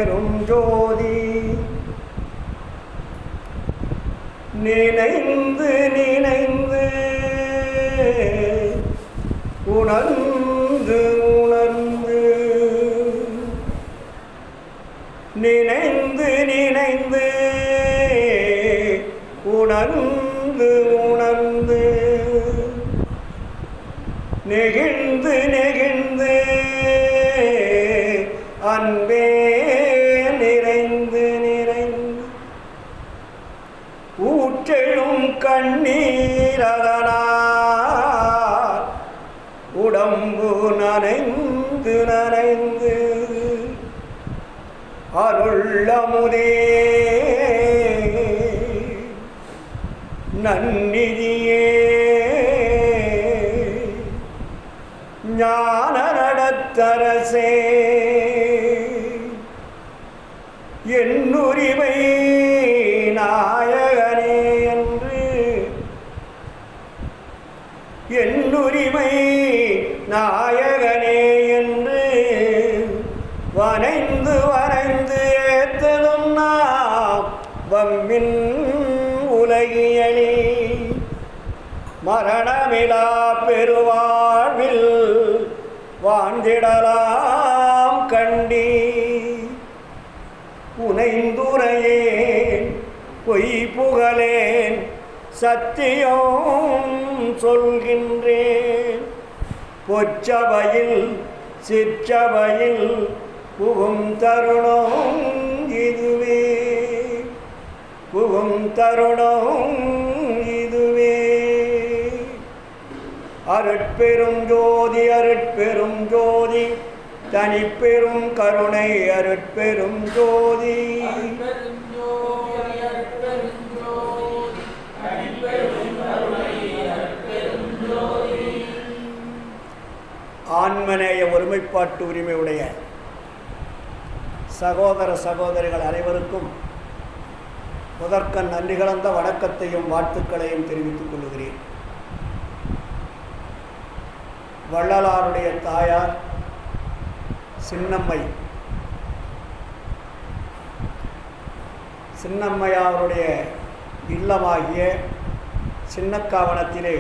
அருட்பெரும் ஜோதி நினைந்து நினைந்து உணர்ந்து உணர்ந்து நினைந்து நினைந்து உணர்ந்து உணர்ந்து நெகிழ்ந்து நெகிழ்ந்து அன்பே நிறைந்து நிறைந்து ஊற்றெழும் கண்ணீரதனார் உடம்பு நனைந்து நனைந்து அருளமுதே நன்னிதியே ஞான நடத்தரசே என்னுரிமை நாயகனே என்று என்னுரிமை நாயகனே என்று வனைந்து வரைந்து ஏத்தலும் நாம் வம்மின் உலகியலே மரணமிலா பெருவாழ்வில் வாழ்ந்திடலாம் கண்டி உனைந்துரையேன் பொய் புகழேன் சத்தியம் சொல்கின்றேன் பொச்சபையில் சிற்றபையில் புகும் தருணம் இதுவே புகும் தருணம் இதுவே அருட்பெரும் ஜோதி அருட்பெரும் ஜோதி தனிப்பெரும் கருணை அருட்பெரும் ஜோதி ஆன்மநேய ஒருமைப்பாட்டு உரிமையுடைய சகோதர சகோதரிகள் அனைவருக்கும் முதற்கண் நன்றி கலந்த வணக்கத்தையும் வாழ்த்துக்களையும் தெரிவித்துக் கொள்கிறேன். வள்ளலாருடைய தாயார் சின்னம்மையாருடைய இல்லமாகிய சின்னக்காவனத்திலே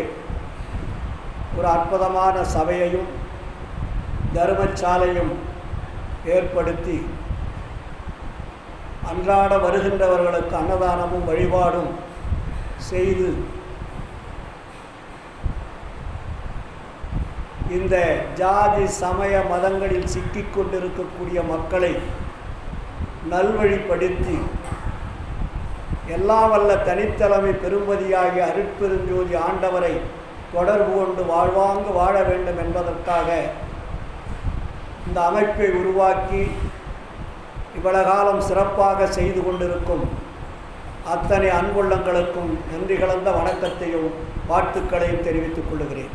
ஒரு அற்புதமான சபையையும் தர்மசாலையும் ஏற்படுத்தி அன்றாட வருகின்றவர்களுக்கு அன்னதானமும் வழிபாடும் செய்து இந்த ஜாதி சமய மதங்களில் சிக்கிக் கொண்டிருக்கக்கூடிய மக்களை நல்வழிப்படுத்தி எல்லாம் வல்ல தனித்தலைமை பெரும்பதியாகிய அருட்பெருஞ்சோதி ஆண்டவரை தொடர்பு கொண்டு வாழ்வாங்கு வாழ வேண்டும் என்பதற்காக இந்த அமைப்பை உருவாக்கி இவ்வளவு காலம் சிறப்பாக செய்து கொண்டிருக்கும் அத்தனை அன்புள்ளங்களுக்கும் நன்றி கலந்த வணக்கத்தையும் வாழ்த்துக்களையும் தெரிவித்துக் கொள்கிறேன்.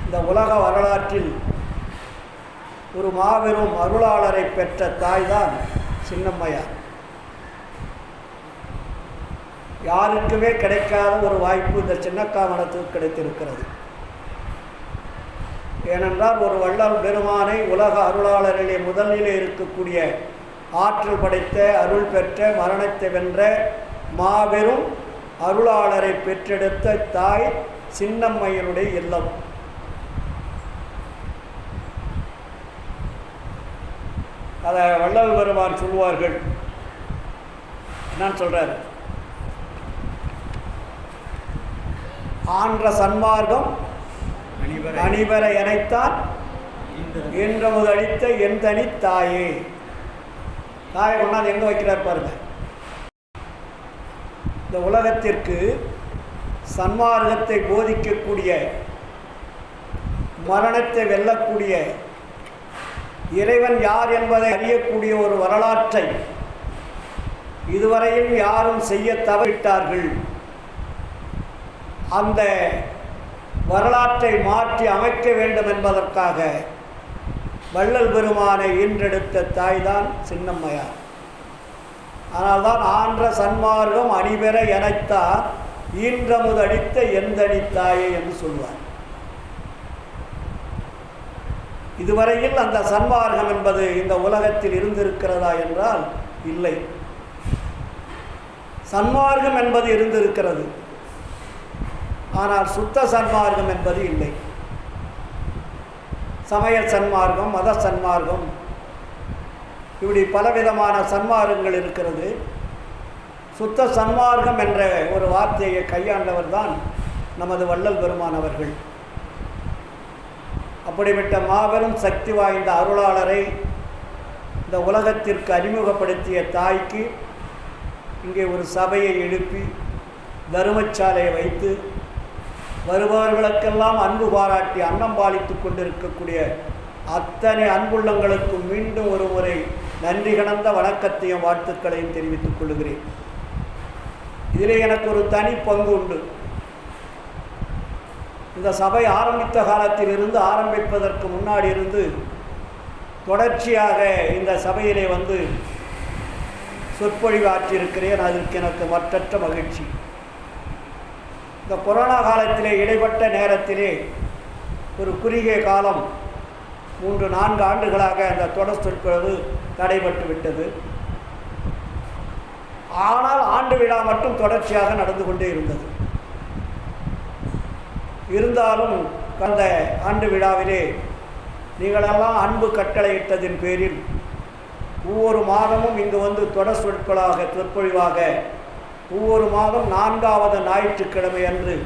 இந்த உலக வரலாற்றில் ஒரு மாபெரும் அருளாளரை பெற்ற தாய்தான் சின்னம்மையார். யாருக்குமே கிடைக்காத ஒரு வாய்ப்பு இந்த சின்னக்காவனத்துக்கு கிடைத்திருக்கிறது. ஏனென்றால் ஒரு வள்ளல் பெருமானை உலக அருளாளரிலே முதலிலே இருக்கக்கூடிய ஆற்றல் படைத்த அருள் பெற்ற மரணத்தை வென்ற மாபெரும் அருளாளரை பெற்றெடுத்த தாய் சின்னம்மையனுடைய இல்லம். அதை வள்ளல் பெருமான் சொல்வார்கள். என்னன்னு சொல்றார்? ஆன்ற சன்மார்க்கம் அணிவரை எனைத்தான் என்றமுது அளித்த என் தனி தாயே. தாயை கொண்டாந்து எங்க வைக்கிறார் பாருங்க. இந்த உலகத்திற்கு சன்மார்க்கத்தை போதிக்கக்கூடிய, மரணத்தை வெல்லக்கூடிய, இறைவன் யார் என்பதை அறியக்கூடிய ஒரு வரலாற்றை இதுவரையில் யாரும் செய்ய தவறிவிட்டார்கள். அந்த வரலாற்றை மாற்றி அமைக்க வேண்டும் என்பதற்காக வள்ளல் பெருமானை ஈன்றெடுத்த தாய்தான் சின்னம்மையார். அதனால்தான் ஆன்ற சன்மார்க்கம் அணிபெற எனைத்தார் ஈன்றமுது அடித்த எந்தனித்தாயே என்று சொல்வார். இதுவரையில் அந்த சன்மார்க்கம் என்பது இந்த உலகத்தில் இருந்திருக்கிறதா என்றால் இல்லை. சன்மார்க்கம் என்பது இருந்திருக்கிறது, ஆனால் சுத்த சன்மார்க்கம் என்பது இல்லை. சமய சன்மார்க்கம், மத சன்மார்க்கம், இப்படி பலவிதமான சன்மார்க்கங்கள் இருக்கிறது. சுத்த சன்மார்க்கம் என்ற ஒரு வார்த்தையை கையாண்டவர் தான் நமது வள்ளல் பெருமான் அவர்கள். அப்படிப்பட்ட மாபெரும் சக்தி வாய்ந்த அருளாளரை இந்த உலகத்திற்கு அறிமுகப்படுத்திய தாய்க்கு இங்கே ஒரு சபையை எழுப்பி தருமச்சாலையை வைத்து வருபவர்களுக்கெல்லாம் அன்பு பாராட்டி அன்னம் பாலித்து கொண்டிருக்கக்கூடிய அத்தனை அன்புள்ளங்களுக்கும் மீண்டும் ஒரு முறை நன்றி கலந்த வணக்கத்தையும் வாழ்த்துக்களையும் தெரிவித்துக் கொள்கிறேன். இதிலே எனக்கு ஒரு தனி பங்கு உண்டு. இந்த சபை ஆரம்பித்த காலத்திலிருந்து, ஆரம்பிப்பதற்கு முன்னாடி இருந்து தொடர்ச்சியாக இந்த சபையிலே வந்து சொற்பொழிவு ஆற்றியிருக்கிறேன். அதற்கு எனக்கு மற்றற்ற மகிழ்ச்சி. இந்த கொரோனா காலத்திலே இடைப்பட்ட நேரத்திலே ஒரு குறுகிய காலம் 3-4 ஆண்டுகளாக அந்த தொடர் சொற்பொழிவு தடைபட்டு விட்டது. ஆனால் ஆண்டு விழா மட்டும் தொடர்ச்சியாக நடந்து கொண்டே இருந்தது. இருந்தாலும் கடந்த ஆண்டு விழாவிலே நீங்களெல்லாம் அன்பு கட்டளையிட்டதின் பேரில் ஒவ்வொரு மாதமும் இங்கு வந்து தொடர் சொற்பொழிவாக ஒவ்வொரு மாதம் 4வது ஞாயிற்றுக்கிழமை அன்று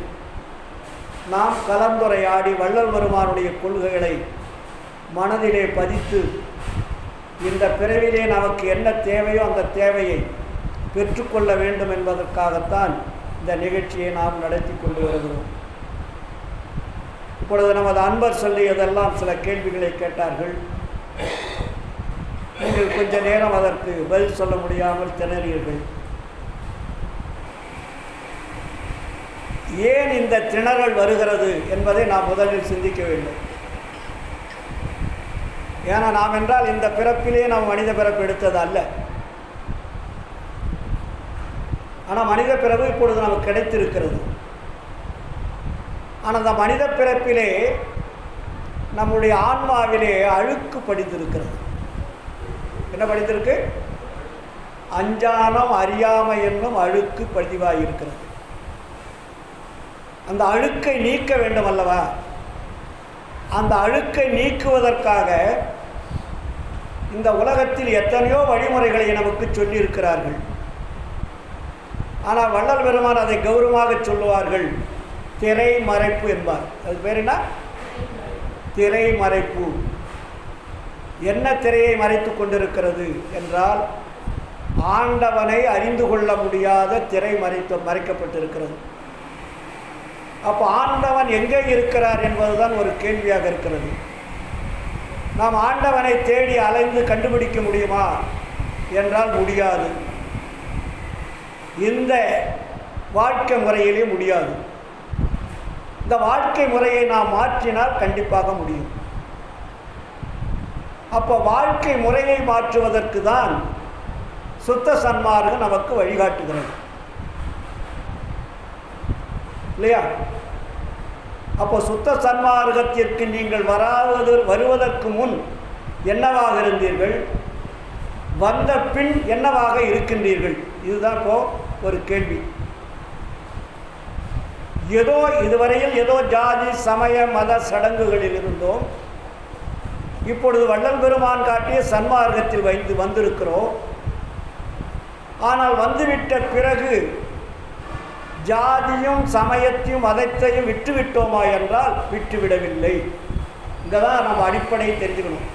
நாம் கலந்துரையாடி வள்ளல் பெருமானுடைய கொள்கைகளை மனதிலே பதித்து இந்த பிறவிலே நமக்கு என்ன தேவையோ அந்த தேவையை பெற்றுக்கொள்ள வேண்டும் என்பதற்காகத்தான் இந்த நிகழ்ச்சியை நாம் நடத்தி கொண்டு வருகிறோம். இப்பொழுது நமது அன்பர் சொல்லியதெல்லாம் சில கேள்விகளை கேட்டார்கள். நீங்கள் கொஞ்ச நேரம் அதற்கு பதில் சொல்ல முடியாமல் திணறீர்கள். ஏன் இந்த திணறல் வருகிறது என்பதை நாம் முதலில் சிந்திக்க வேண்டும். ஏன்னா நாம் என்றால் இந்த பிறப்பிலே நாம் மனித பிறப்பு எடுத்தது அல்ல. ஆனால் மனித பிறப்பு இப்பொழுது நமக்கு கிடைத்திருக்கிறது. ஆனால் அந்த மனித பிறப்பிலே நம்முடைய ஆன்மாவிலே அழுக்கு படிந்திருக்கிறது. என்ன படித்திருக்கு? அஞ்ஞானம் அறியாமை என்னும் அழுக்கு பதிவாயிருக்கிறது. அந்த அழுக்கை நீக்க வேண்டும் அல்லவா? அந்த அழுக்கை நீக்குவதற்காக இந்த உலகத்தில் எத்தனையோ வழிமுறைகளை நமக்கு சொல்லியிருக்கிறார்கள். ஆனால் வள்ளல் பெருமான் அதை கௌரவமாக சொல்லுவார்கள். திரை மறைப்பு என்பார். அது பேர் என்ன? திரை மறைப்பு. என்ன திரையை மறைத்து கொண்டிருக்கிறது என்றால் ஆண்டவனை அறிந்து கொள்ள முடியாத திரை மறைக்கப்பட்டிருக்கிறது. அப்போ ஆண்டவன் எங்கே இருக்கிறார் என்பதுதான் ஒரு கேள்வியாக இருக்கிறது. நாம் ஆண்டவனை தேடி அலைந்து கண்டுபிடிக்க முடியுமா என்றால் முடியாது. இந்த வாழ்க்கை முறையிலே முடியாது. இந்த வாழ்க்கை முறையை நாம் மாற்றினால் கண்டிப்பாக முடியும். அப்போ வாழ்க்கை முறையை மாற்றுவதற்கு தான் சுத்த சன்மார்க்கம் நமக்கு வழிகாட்டுகிறது இல்லையா? அப்போ சுத்த சன்மார்க்கத்திற்கு நீங்கள் வருவதற்கு முன் என்னவாக இருந்தீர்கள், வந்த பின் என்னவாக இருக்கின்றீர்கள்? இதுதான் இப்போ ஒரு கேள்வி. ஏதோ இதுவரையில் ஏதோ ஜாதி சமய மத சடங்குகளில் இருந்தோம். இப்பொழுது வள்ளல் பெருமான் காட்டிய சன்மார்க்கத்தில் வந்திருக்கிறோம். ஆனால் வந்துவிட்ட பிறகு ஜாதியும் சமயத்தையும் மதத்தையும் விட்டுவிட்டோமா என்றால் விட்டுவிடவில்லை. இங்கே தான் நம்ம அடிப்படையை தெரிஞ்சுக்கணும்.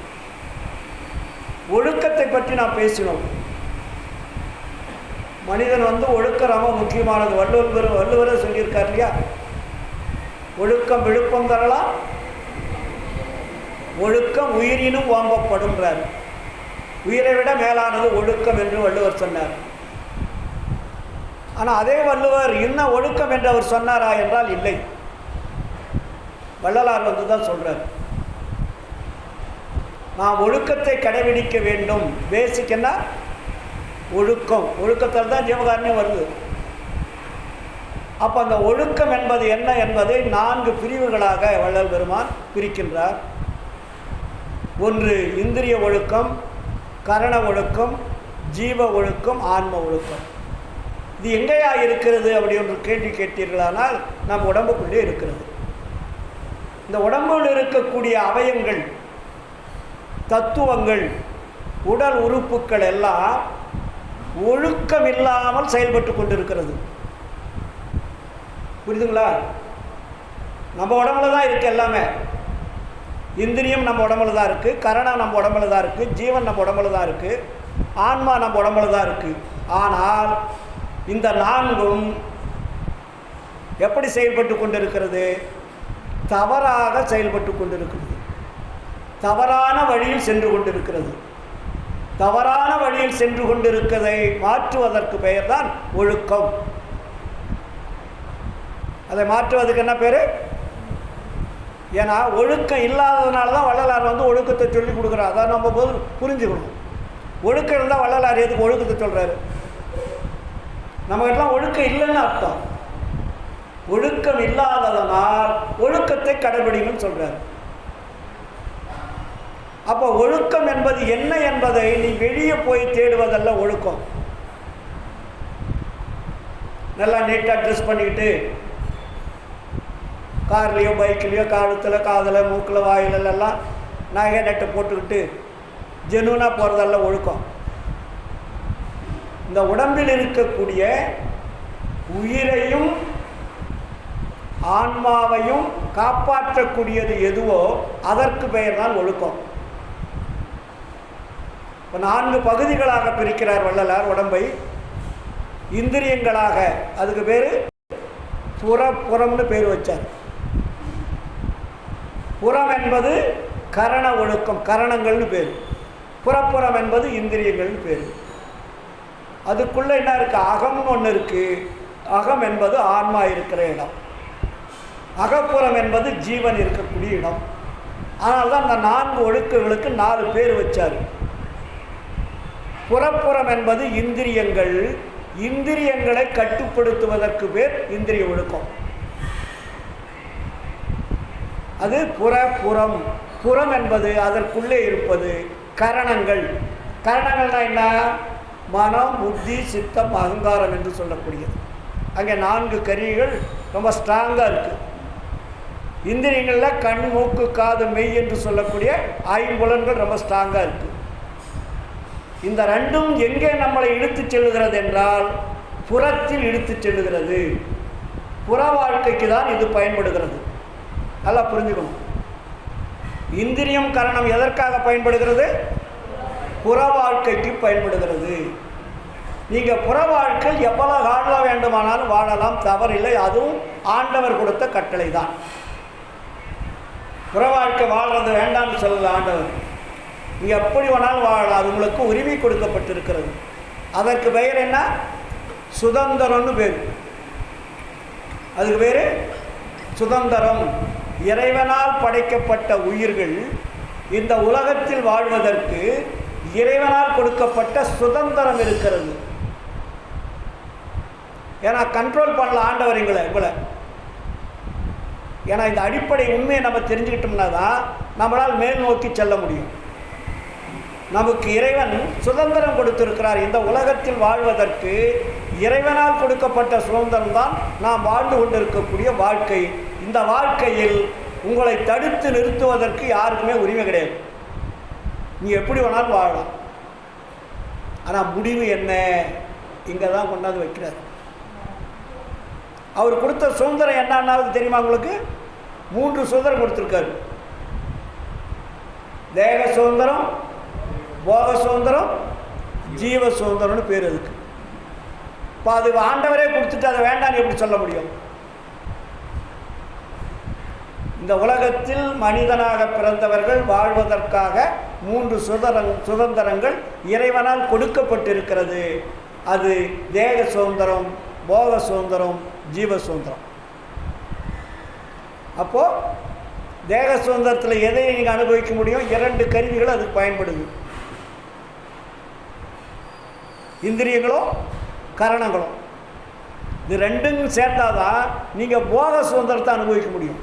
ஒழுக்கத்தை பற்றி நாம் பேசினோம். மனிதன் ஒழுக்கம் ரொம்ப முக்கியமானது. வள்ளுவரை சொல்லியிருக்கார் இல்லையா? ஒழுக்கம் விழுப்பம் தரலாம், ஒழுக்கம் உயிரினும் ஓம்பப்படுன்றார். உயிரை விட மேலானது ஒழுக்கம் என்று வள்ளுவர் சொன்னார். ஆனால் அதே வள்ளுவர் இன்னும் ஒழுக்கம் என்று அவர் சொன்னாரா என்றால் இல்லை. வள்ளலார் தான் சொல்றார், நாம் ஒழுக்கத்தை கடைபிடிக்க வேண்டும். பேசிக் என்ன? ஒழுக்கம். ஒழுக்கத்தில் தான் ஜீவகாரண்யம் வருது. அப்போ அந்த ஒழுக்கம் என்பது என்ன என்பதை 4 பிரிவுகளாக வள்ளல் பெருமான் பிரிக்கின்றார். ஒன்று இந்திரிய ஒழுக்கம், கரண ஒழுக்கம், ஜீவ ஒழுக்கம், ஆன்ம ஒழுக்கம். இது எங்கேயா இருக்கிறது அப்படி ஒன்று கேள்வி கேட்டீர்களானால் நம் உடம்புக்குள்ளே இருக்கிறது. இந்த உடம்பில் இருக்கக்கூடிய அவயங்கள், தத்துவங்கள், உடல் உறுப்புகள் எல்லாம் ஒழுக்கம் இல்லாமல் செயல்பட்டு கொண்டிருக்கிறது. புரியுதுங்களா? நம்ம உடம்புல தான் இருக்குது எல்லாமே. இந்திரியம் நம்ம உடம்புல தான் இருக்குது, கரணம் நம்ம உடம்புல தான் இருக்குது, ஜீவன் நம்ம உடம்புல தான் இருக்குது, ஆன்மா நம்ம உடம்புல தான் இருக்குது. ஆனால் இந்த நான்கும் எப்படி செயல்பட்டு கொண்டிருக்கிறது? தவறாக செயல்பட்டு கொண்டிருக்கிறது. தவறான வழியில் சென்று கொண்டிருக்கிறது. தவறான வழியில் சென்று கொண்டிருக்கிறதை மாற்றுவதற்கு பெயர் தான் ஒழுக்கம். அதை மாற்றுவதற்கு என்ன பேர்? ஏன்னா ஒழுக்கம் இல்லாததுனால தான் வள்ளலார் ஒழுக்கத்தை சொல்லி கொடுக்குறார். அதை நம்ம போது புரிஞ்சுக்கணும். ஒழுக்கம் இருந்தால் வள்ளலார் எதுக்கு ஒழுக்கத்தை சொல்கிறாரு? நம்மகிட்டலாம் ஒழுக்கம் இல்லைன்னு அர்த்தம். ஒழுக்கம் இல்லாததனால் ஒழுக்கத்தை கடைபிடிங்கன்னு சொல்கிறார். அப்போ ஒழுக்கம் என்பது என்ன என்பதை நீ வெளியே போய் தேடுவதல்ல ஒழுக்கம். நல்லா நீட்டாக ட்ரெஸ் பண்ணிக்கிட்டு கார்லேயோ பைக்லேயோ கழுத்தில் காதில் மூக்கில் வாயிலெல்லாம் நகை நட்டை போட்டுக்கிட்டு ஜெனூனாக போகிறதல்ல ஒழுக்கம். இந்த உடம்பில் இருக்கக்கூடிய உயிரையும் ஆன்மாவையும் காப்பாற்றக்கூடியது எதுவோ அதற்கு பெயர் தான் ஒழுக்கம். இப்போ 4 பகுதிகளாக பிரிக்கிறார் வள்ளலார் உடம்பை. இந்திரியங்களாக, அதுக்கு பேர் புறம்னு பேர் வச்சார். புறம் என்பது கரண ஒழுக்கம், கரணங்கள்னு பேர். புறப்புறம் என்பது இந்திரியங்கள்னு பேர். அதுக்குள்ளே என்ன இருக்குது? அகம்னு ஒன்று இருக்குது. அகம் என்பது ஆன்மா இருக்கிற இடம். அகப்புறம் என்பது ஜீவன் இருக்கக்கூடிய இடம். ஆனால் தான் அந்த 4 ஒழுக்கங்களுக்கு 4 பேர் வச்சார். புறப்புறம் என்பது இந்திரியங்கள். இந்திரியங்களை கட்டுப்படுத்துவதற்கு பேர் இந்திரிய ஒழுக்கம். அது புறம். புறம் என்பது அதற்குள்ளே இருப்பது கரணங்கள். கரணங்கள்னா என்ன? மனம், புத்தி, சித்தம், அகங்காரம் என்று சொல்லக்கூடியது. அங்கே 4 கருவிகள் ரொம்ப ஸ்ட்ராங்காக இருக்குது. இந்திரியங்களில் கண், மூக்கு, காது, மெய் என்று சொல்லக்கூடிய 5 புலன்கள் ரொம்ப ஸ்ட்ராங்காக இருக்குது. இந்த 2ம் எங்கே நம்மளை இழுத்து செல்லுகிறது என்றால் புறத்தில் இழுத்து செல்லுகிறது. புற வாழ்க்கைக்கு தான் இது பயன்படுகிறது. நல்லா புரிஞ்சுக்கணும். இந்திரியம், கரணம் எதற்காக பயன்படுகிறது? புற வாழ்க்கைக்கு பயன்படுகிறது. நீங்கள் புற வாழ்க்கை எவ்வளோ வாழ வேண்டுமானாலும் வாழலாம், தவறில்லை. அதுவும் ஆண்டவர் கொடுத்த கட்டளை தான். புற வாழ்க்கை வாழ்றது வேண்டாம்னு சொல்லல ஆண்டவர். நீங்கள் எப்படி வேணாலும் வாழலாம், அது உங்களுக்கு உரிமை கொடுக்கப்பட்டிருக்கிறது. அதற்கு பெயர் என்ன? சுதந்திரம்னு பேர். அதுக்கு பேர் சுதந்திரம். இறைவனால் படைக்கப்பட்ட உயிர்கள் இந்த உலகத்தில் வாழ்வதற்கு இறைவனால் கொடுக்கப்பட்ட சுதந்திரம் இருக்கிறது. ஏன்னா கண்ட்ரோல் பண்ணல ஆண்டவர் இவ்வளோ. ஏன்னா இந்த அடிப்படை உண்மையை நம்ம தெரிஞ்சுக்கிட்டோம்னா தான் நம்மளால் மேல் நோக்கி செல்ல முடியும். நமக்கு இறைவன் சுதந்திரம் கொடுத்திருக்கிறார். இந்த உலகத்தில் வாழ்வதற்கு இறைவனால் கொடுக்கப்பட்ட சுதந்திரம் தான் நாம் வாழ்ந்து கொண்டிருக்கக்கூடிய வாழ்க்கை. இந்த வாழ்க்கையில் உங்களை தடுத்து நிறுத்துவதற்கு யாருக்குமே உரிமை கிடையாது. நீ எப்படி வேணாலும் வாழலாம். ஆனால் முடிவு என்ன? இங்கே தான் கொண்டாந்து வைக்கிறார். அவர் கொடுத்த சுதந்திரம் என்னன்னாவது தெரியுமா உங்களுக்கு? 3 சுதந்திரம் கொடுத்துருக்காரு. தேக சுதந்திரம், போக சுதந்திரம், ஜீவ சுதந்திரம்னு பேர் அதுக்கு. இப்போ அது ஆண்டவரே கொடுத்துட்டு அதை வேண்டான்னு எப்படி சொல்ல முடியும்? இந்த உலகத்தில் மனிதனாக பிறந்தவர்கள் வாழ்வதற்காக 3 சுதந்திரங்கள் இறைவனால் கொடுக்கப்பட்டிருக்கிறது. அது தேக சுதந்திரம், போக சுதந்திரம், ஜீவ சுதந்திரம். அப்போது தேக சுதந்திரத்தில் எதை நீங்கள் அனுபவிக்க முடியும்? 2 கருவிகள் அதுக்கு பயன்படுது. இந்திரியங்களும் கரணங்களும். இது 2ம் சேர்ந்தாதான் நீங்கள் போக சுதந்திரத்தை அனுபவிக்க முடியும்.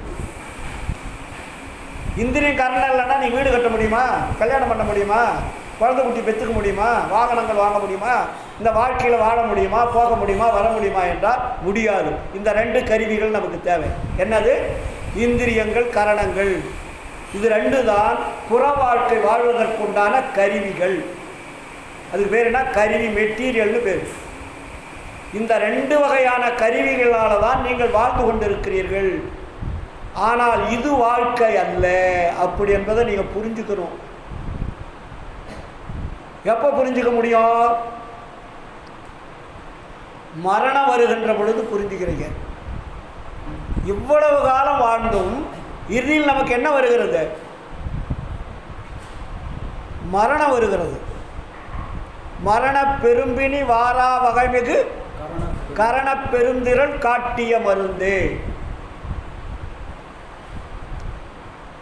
இந்திரியம் கரணம் இல்லைன்னா நீ வீடு கட்ட முடியுமா? கல்யாணம் பண்ண முடியுமா? குழந்தை குட்டி பெற்றுக்க முடியுமா? வாகனங்கள் வாங்க முடியுமா? இந்த வாழ்க்கையில் வாழ முடியுமா? போக முடியுமா? வர முடியுமா என்றால் முடியாது. இந்த 2 கருவிகள் நமக்கு தேவை. என்னது? இந்திரியங்கள், கரணங்கள். இது 2 தான் புற வாழ்க்கை வாழ்வதற்குண்டான கருவிகள். அதுக்கு பேர் என்ன? கருவி, மெட்டீரியல்னு பேர். இந்த 2 வகையான கருவிகளால் தான் நீங்கள் வாழ்ந்து கொண்டிருக்கிறீர்கள். ஆனால் இது வாழ்க்கை அல்ல அப்படி என்பதை நீங்கள் புரிஞ்சுக்கணும். எப்போ புரிஞ்சுக்க முடியும்? மரணம் வருகின்ற பொழுது புரிஞ்சுக்கிறீங்க. இவ்வளவு காலம் வாழ்ந்தும் இறுதியில் நமக்கு என்ன வருகிறது? மரணம் வருகிறது. மரண பெரும்பினி வாரா வகைமிகு கரண பெருந்திரள் காட்டிய மருந்தே.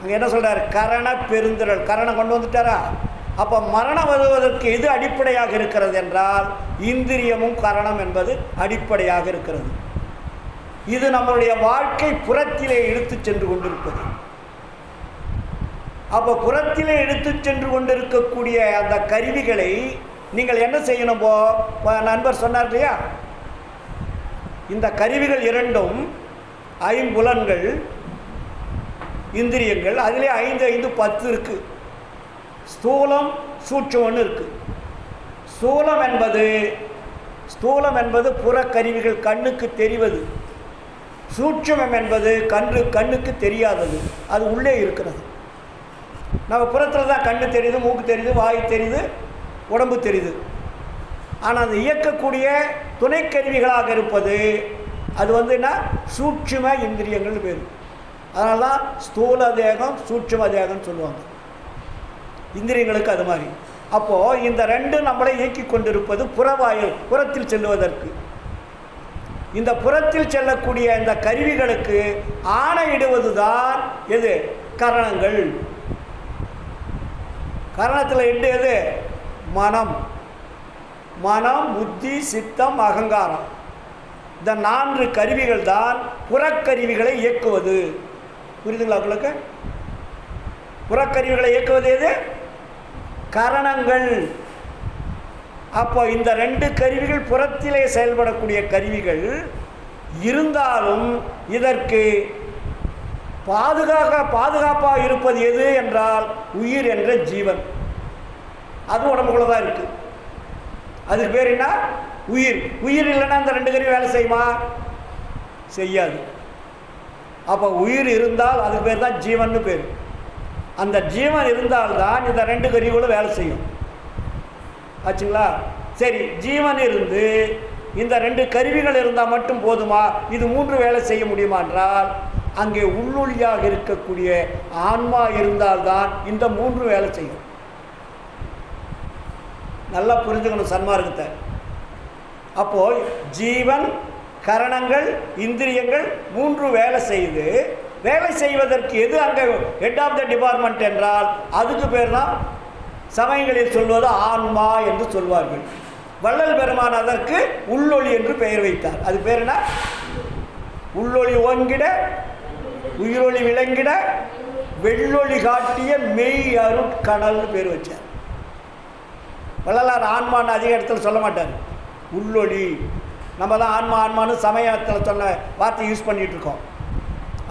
அங்கே என்ன சொல்றாரு? கரண பெருந்திரள். கரணம் கொண்டு வந்துட்டாரா? அப்போ மரணம் வருவதற்கு எது அடிப்படையாக இருக்கிறது என்றால் இந்திரியமும் கரணம் என்பது அடிப்படையாக இருக்கிறது. இது நம்மளுடைய வாழ்க்கை புறத்திலே இழுத்து சென்று கொண்டிருப்பது. அப்போ புறத்திலே இழுத்து சென்று கொண்டிருக்கக்கூடிய அந்த கருவிகளை நீங்கள் என்ன செய்யணும்? நண்பர் சொன்னார் இல்லையா, இந்த கருவிகள் 2ம் 5 புலன்கள், இந்திரியங்கள். அதிலே 5 5 10 இருக்கு. ஸ்தூலம், சூட்சம்னு இருக்கு. ஸ்தூலம் என்பது புற கருவிகள், கண்ணுக்கு தெரிவது. சூட்சமம் என்பது கண்ணுக்கு தெரியாதது, அது உள்ளே இருக்கிறது. நம்ம புறத்தில் தான் கண்ணு தெரியுது, மூக்கு தெரியுது, வாய் தெரியுது, உடம்பு தெரியுது. ஆனால் அது இயக்கக்கூடிய துணைக்கருவிகளாக இருப்பது அது என்ன? சூட்சும இந்திரியங்கள்னு பேர். அதனால தான் ஸ்தூல தேகம், சூட்சும தேகம்னு சொல்லுவாங்க. இந்திரியங்களுக்கு அது மாதிரி. அப்போது இந்த 2 நம்மளை இயக்கி கொண்டிருப்பது புறத்தில் செல்லுவதற்கு. இந்த புறத்தில் செல்லக்கூடிய இந்த கருவிகளுக்கு ஆணையிடுவது தான் எது? கரணங்கள். கரணத்தில் எது? மனம், புத்தி, சித்தம், அகங்காரம். இந்த 4 கருவிகள் தான் புறக்கருவிகளை இயக்குவது. புரியுதுங்களா உங்களுக்கு? புறக்கருவிகளை இயக்குவது எது? கரணங்கள். அப்போ இந்த 2 கருவிகள் புறத்திலே செயல்படக்கூடிய கருவிகள் இருந்தாலும் இதற்கு பாதுகாப்பாக இருப்பது எது என்றால் உயிர் என்ற ஜீவன். அது உடம்புக்குள்ள தான் இருக்கு. அதுக்கு பேர் என்ன? உயிர். உயிர் இல்லைன்னா இந்த 2 கருவி வேலை செய்யுமா? செய்யாது. அப்போ உயிர் இருந்தால் அதுக்கு பேர் தான் ஜீவன்னு பேர். அந்த ஜீவன் இருந்தால்தான் இந்த 2 கருவிகளும் வேலை செய்யும். ஆச்சுங்களா? சரி, ஜீவன் இருந்து இந்த 2 கருவிகள் இருந்தால் மட்டும் போதுமா? இது 3 வேலை செய்ய முடியுமா என்றால் அங்கே உள்ளொளியாக இருக்கக்கூடிய ஆன்மா இருந்தால்தான் இந்த 3 வேலை செய்யும். நல்லா புரிஞ்சுக்கணும் சன்மார்க்கத்தை. அப்போ ஜீவன், கரணங்கள், இந்திரியங்கள் 3 வேலை செய்வதற்கு எது அங்கே ஹெட் ஆஃப் த டிபார்ட்மெண்ட் என்றால் அதுக்கு பேர் தான் சமயங்களில் சொல்வது ஆன்மா என்று சொல்வார்கள். வள்ளல் பெருமான் அதற்கு உள்ளொளி என்று பெயர் வைத்தார். அது பேர் என்ன? உள்ளொளி ஓங்கிட உயிரொளி விளங்கிட வெள்ளொளி காட்டிய மெய் அருட்கணல்னு பேர் வச்சார். வள்ளலார் ஆன்மான்னு அதிக இடத்துல சொல்ல மாட்டார். உள்ளொளி. நம்ம தான் ஆன்மான்னு சமயத்தில் சொன்ன வார்த்தை யூஸ் பண்ணிகிட்டு இருக்கோம்.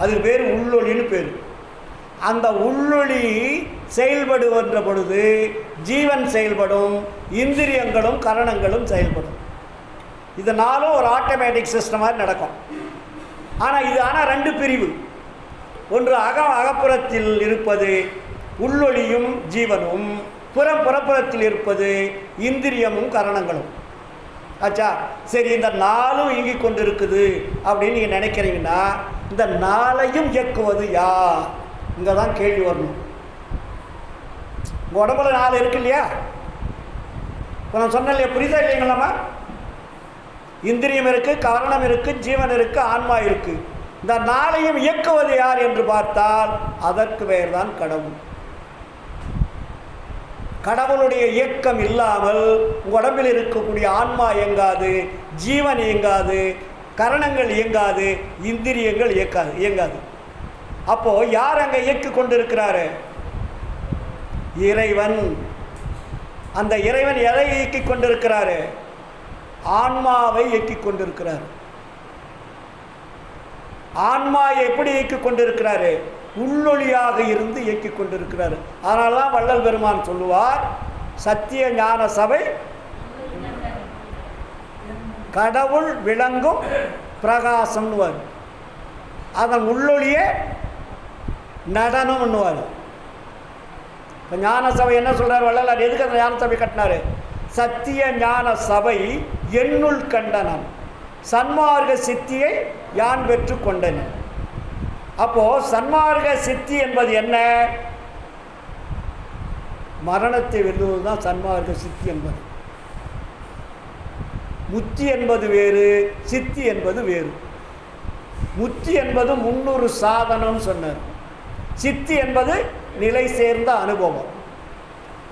அதுக்கு பேர் உள்ளொளின்னு பேர். அந்த உள்ளொளி செயல்படுகின்ற பொழுது ஜீவன் செயல்படும், இந்திரியங்களும் கரணங்களும் செயல்படும். இதனாலும் ஒரு ஆட்டோமேட்டிக் சிஸ்டம் மாதிரி நடக்கும். ஆனால் இது 2 பிரிவு. ஒன்று அகப்புறத்தில் இருப்பது உள்ளொளியும் ஜீவனும், புறப்புறத்தில் இருப்பது இந்திரியமும் கரணங்களும். ஆச்சா? சரி, இந்த 4ம் இயங்கிக் கொண்டு இருக்குது அப்படின்னு நீங்கள் நினைக்கிறீங்கன்னா இந்த 4ஐயும் இயக்குவது யார்? இங்கே தான் கேள்வி வரணும். உங்கள் உடம்புல 4 இருக்கு இல்லையா? இப்போ நான் சொன்னேன் இல்லையா? புரியுதா இல்லைங்களாம்மா? இந்திரியம் இருக்குது, கரணம் இருக்குது, ஜீவன் இருக்குது, ஆன்மா இருக்குது. இந்த 4ஐயும் இயக்குவது யார் என்று பார்த்தால் அதற்கு பெயர் தான் கடவுள். கடவுளுடைய இயக்கம் இல்லாமல் உடம்பில் இருக்கக்கூடிய ஆன்மா இயங்காது, ஜீவன் இயங்காது, கரணங்கள் இயங்காது, இந்திரியங்கள் இயங்காது. அப்போ யார் அங்கே இயக்கி கொண்டிருக்கிறாரு? இறைவன். அந்த இறைவன் எதை இயக்கி கொண்டிருக்கிறாரு? ஆன்மாவை இயக்கி கொண்டிருக்கிறார். ஆன்மா எப்படி இயக்கி கொண்டிருக்கிறாரு? உள்ளொளியாக இருந்து இயக்கி கொண்டிருக்கிறார். அதனால தான் வள்ளல் பெருமான் சொல்லுவார், சத்திய ஞான சபை கடவுள் விளங்கும் பிரகாசம்னுவார். அதன் உள்ளொளியே நடனம்னுவார். இப்போ ஞான சபை என்ன சொல்கிறார் வள்ளலார்? எதுக்கு அந்த ஞான சபை கட்டினார்? சத்திய ஞான சபை என்னுள் கண்டனம், சன்மார்க்க சித்தியை யான் பெற்று கொண்டேன். அப்போது சன்மார்க்க சித்தி என்பது என்ன? மரணத்தை வெல்லுவது தான் சன்மார்க்க சித்தி என்பது. முத்தி என்பது வேறு, சித்தி என்பது வேறு. முத்தி என்பது 300 சாதனம் சொன்னார். சித்தி என்பது நிலை சேர்ந்த அனுபவம்.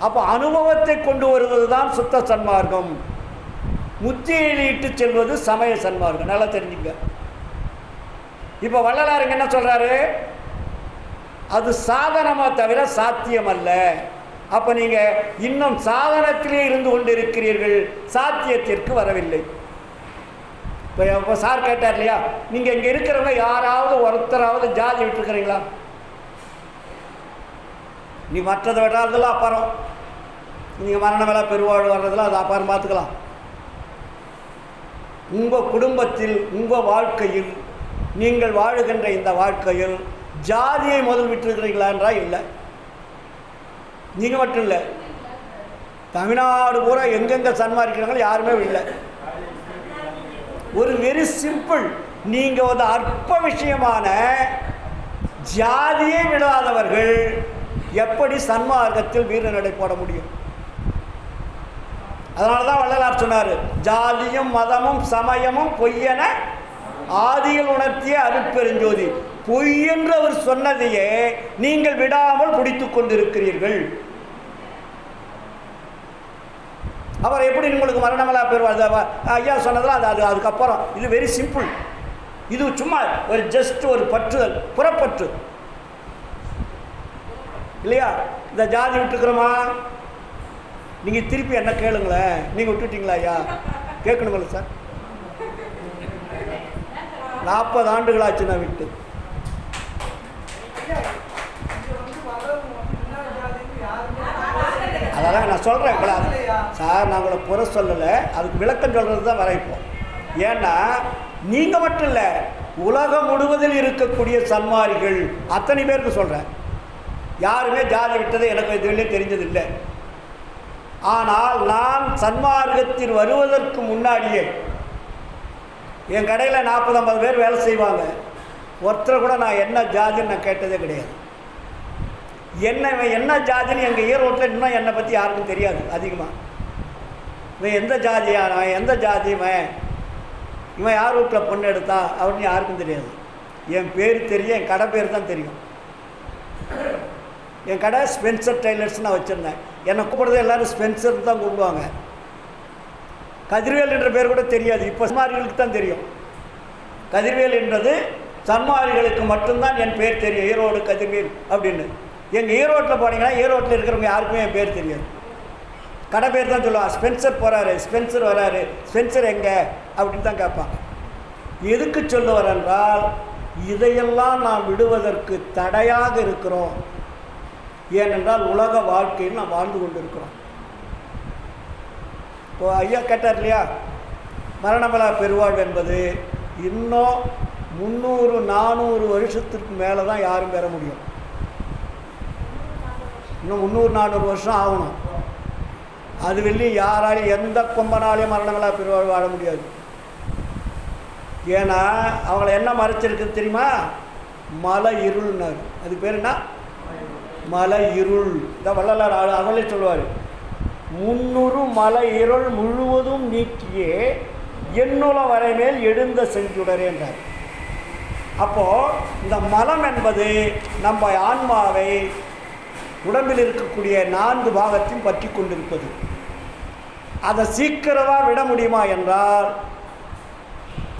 அப்போ அனுபவத்தை கொண்டு வருவது தான் சுத்த சன்மார்க்கம். முத்தியில் இட்டு செல்வது சமய சன்மார்க்கம். நல்லா தெரிஞ்சுங்க. இப்போ வள்ளலாருங்க என்ன சொல்கிறாரு? அது சாதனமாக தவிர சாத்தியம் அல்ல. அப்போ நீங்கள் இன்னும் சாதனத்திலே இருந்து கொண்டு இருக்கிறீர்கள், சாத்தியத்திற்கு வரவில்லை. இப்போ சார் கேட்டார் இல்லையா, நீங்கள் இங்கே இருக்கிறவங்க யாராவது ஒருத்தராவது ஜாதி விட்டுருக்கிறீங்களா? நீ மற்றதை விடாதெல்லாம் அப்புறம், நீங்கள் மரண வேலை பெருவாழ்வு வர்றதெல்லாம் அது அப்புறம் பார்த்துக்கலாம். உங்கள் குடும்பத்தில், உங்கள் வாழ்க்கையில், நீங்கள் வாழுகின்ற இந்த வாழ்க்கையில் ஜாதியை முதல் விட்டுருக்கிறீங்களா என்றால் இல்லை. நீங்கள் மட்டும் இல்லை, தமிழ்நாடு பூரா எங்கெங்கே சன்மார்க்கிறாங்களோ யாருமே இல்லை. ஒரு வெரி சிம்பிள், நீங்கள் ஒரு அற்ப விஷயமான ஜாதியை விடாதவர்கள் எப்படி சன்மார்க்கத்தில் வீர நடை போட முடியும்? அதனால தான் வள்ளலார் சொன்னார், ஜாதியும் மதமும் சமயமும் பொய்யென ஆதியில் உணர்த்திய அருட்பெருஞ்சோதி. பொய் என்று அவர் சொன்னதையே நீங்கள் விடாமல் பிடித்து கொண்டிருக்கிறீர்கள். அவர் எப்படி உங்களுக்கு மரணமலா பெறுவார்? ஐயா சொன்னதெல்லாம் அது அதுக்கப்புறம். இது வெரி சிம்பிள். இது சும்மா ஒரு ஜஸ்ட் ஒரு பற்றுதல், புறப்பற்று இல்லையா? இந்த ஜாதி விட்டுக்கிறோமா? நீங்கள் திருப்பி என்ன கேளுங்களேன், நீங்கள் விட்டுட்டீங்களா ஐயா? கேட்கணுங்களா சார்? 40 ஆண்டுகளாச்சு நான் விட்டு. அதெல்லாம் நான் சொல்கிறேன் சார், நான் உங்களை குறை சொல்லலை, அதுக்கு விளக்கம் சொல்கிறது தான் வரைப்போம். ஏன்னா நீங்கள் மட்டும் இல்லை, உலகம் முழுவதில் இருக்கக்கூடிய சன்மாரிகள் அத்தனை பேருக்கு சொல்கிறேன், யாருமே ஜாதி விட்டது எனக்கு இதுவே தெரிஞ்சதில்லை. ஆனால் நான் சன்மார்க்கத்தில் வருவதற்கு முன்னாடியே என் கடையில் 40-50 பேர் வேலை செய்வாங்க. ஒருத்தரை கூட நான் என்ன ஜாதின்னு நான் கேட்டதே கிடையாது. என்ன ஜாதின்னு எங்கள் ஈரோட்டில் இன்னும் என்னை பற்றி யாருக்கும் தெரியாது அதிகமாக. இவன் எந்த ஜாதியானவன், எந்த ஜாதிவன், இவன் யார் வீட்டில் பொண்ணு எடுத்தா அப்படின்னு யாருக்கும் தெரியாது. என் பேர் தெரியும், என் கடை பேர் தான் தெரியும். என் கடை ஸ்பென்சர் டெய்லர்ஸ் நான் வச்சுருந்தேன். என்னை கூப்பிடுறது எல்லோரும் ஸ்பென்சர் தான் கூப்பிடுவாங்க. கதிர்வேல் என்ற பேர் கூட தெரியாது, இப்போ சன்மாரிகளுக்கு தான் தெரியும். கதிர்வேல் என்றது சன்மாரிகளுக்கு மட்டும்தான் என் பேர் தெரியும், ஈரோடு கதிர்வேல் அப்படின்னு. எங்கள் ஈரோட்டில் போனீங்கன்னா ஈரோட்டில் இருக்கிறவங்க யாருக்குமே என் பேர் தெரியாது. கடை பேர் தான் சொல்லுவாங்க, ஸ்பென்சர் போகிறாரு, ஸ்பென்சர் வராரு, ஸ்பென்சர் எங்கே அப்படின்னு தான் கேட்பாங்க. எதுக்கு சொல்லுவார் என்றால், இதையெல்லாம் நாம் விடுவதற்கு தடையாக இருக்கிறோம். ஏனென்றால் உலக வாழ்க்கையில் நாம் வாழ்ந்து கொண்டு இருக்கிறோம். இப்போ ஐயா கேட்டார் இல்லையா, மரணமலா பெருவாழ்வு என்பது இன்னும் 300-400 வருஷத்துக்கு மேலே தான் யாரும் பெற முடியும். இன்னும் 300-400 வருஷம் ஆகணும். அது வெளியும் யாராலையும் எந்த கொம்பனாலையும் மரணமலா பெருவாழ்வு வாழ முடியாது. ஏன்னா அவங்கள என்ன மறைச்சிருக்குது தெரியுமா? மலை இருள்னார். அது பேர் என்ன? மலை இருள். இந்த வள்ளலார் அவங்களே சொல்லுவார், 300 மலை இருள் முழுவதும் நீக்கியே எண்ணுல வரை மேல் எழுந்த செஞ்சுடரே என்றார். அப்போது இந்த மலம் என்பது நம்ம ஆன்மாவை உடம்பில் இருக்கக்கூடிய 4 பாகத்தையும் பற்றி கொண்டிருப்பது. அதை சீக்கிரமாக விட முடியுமா என்றால்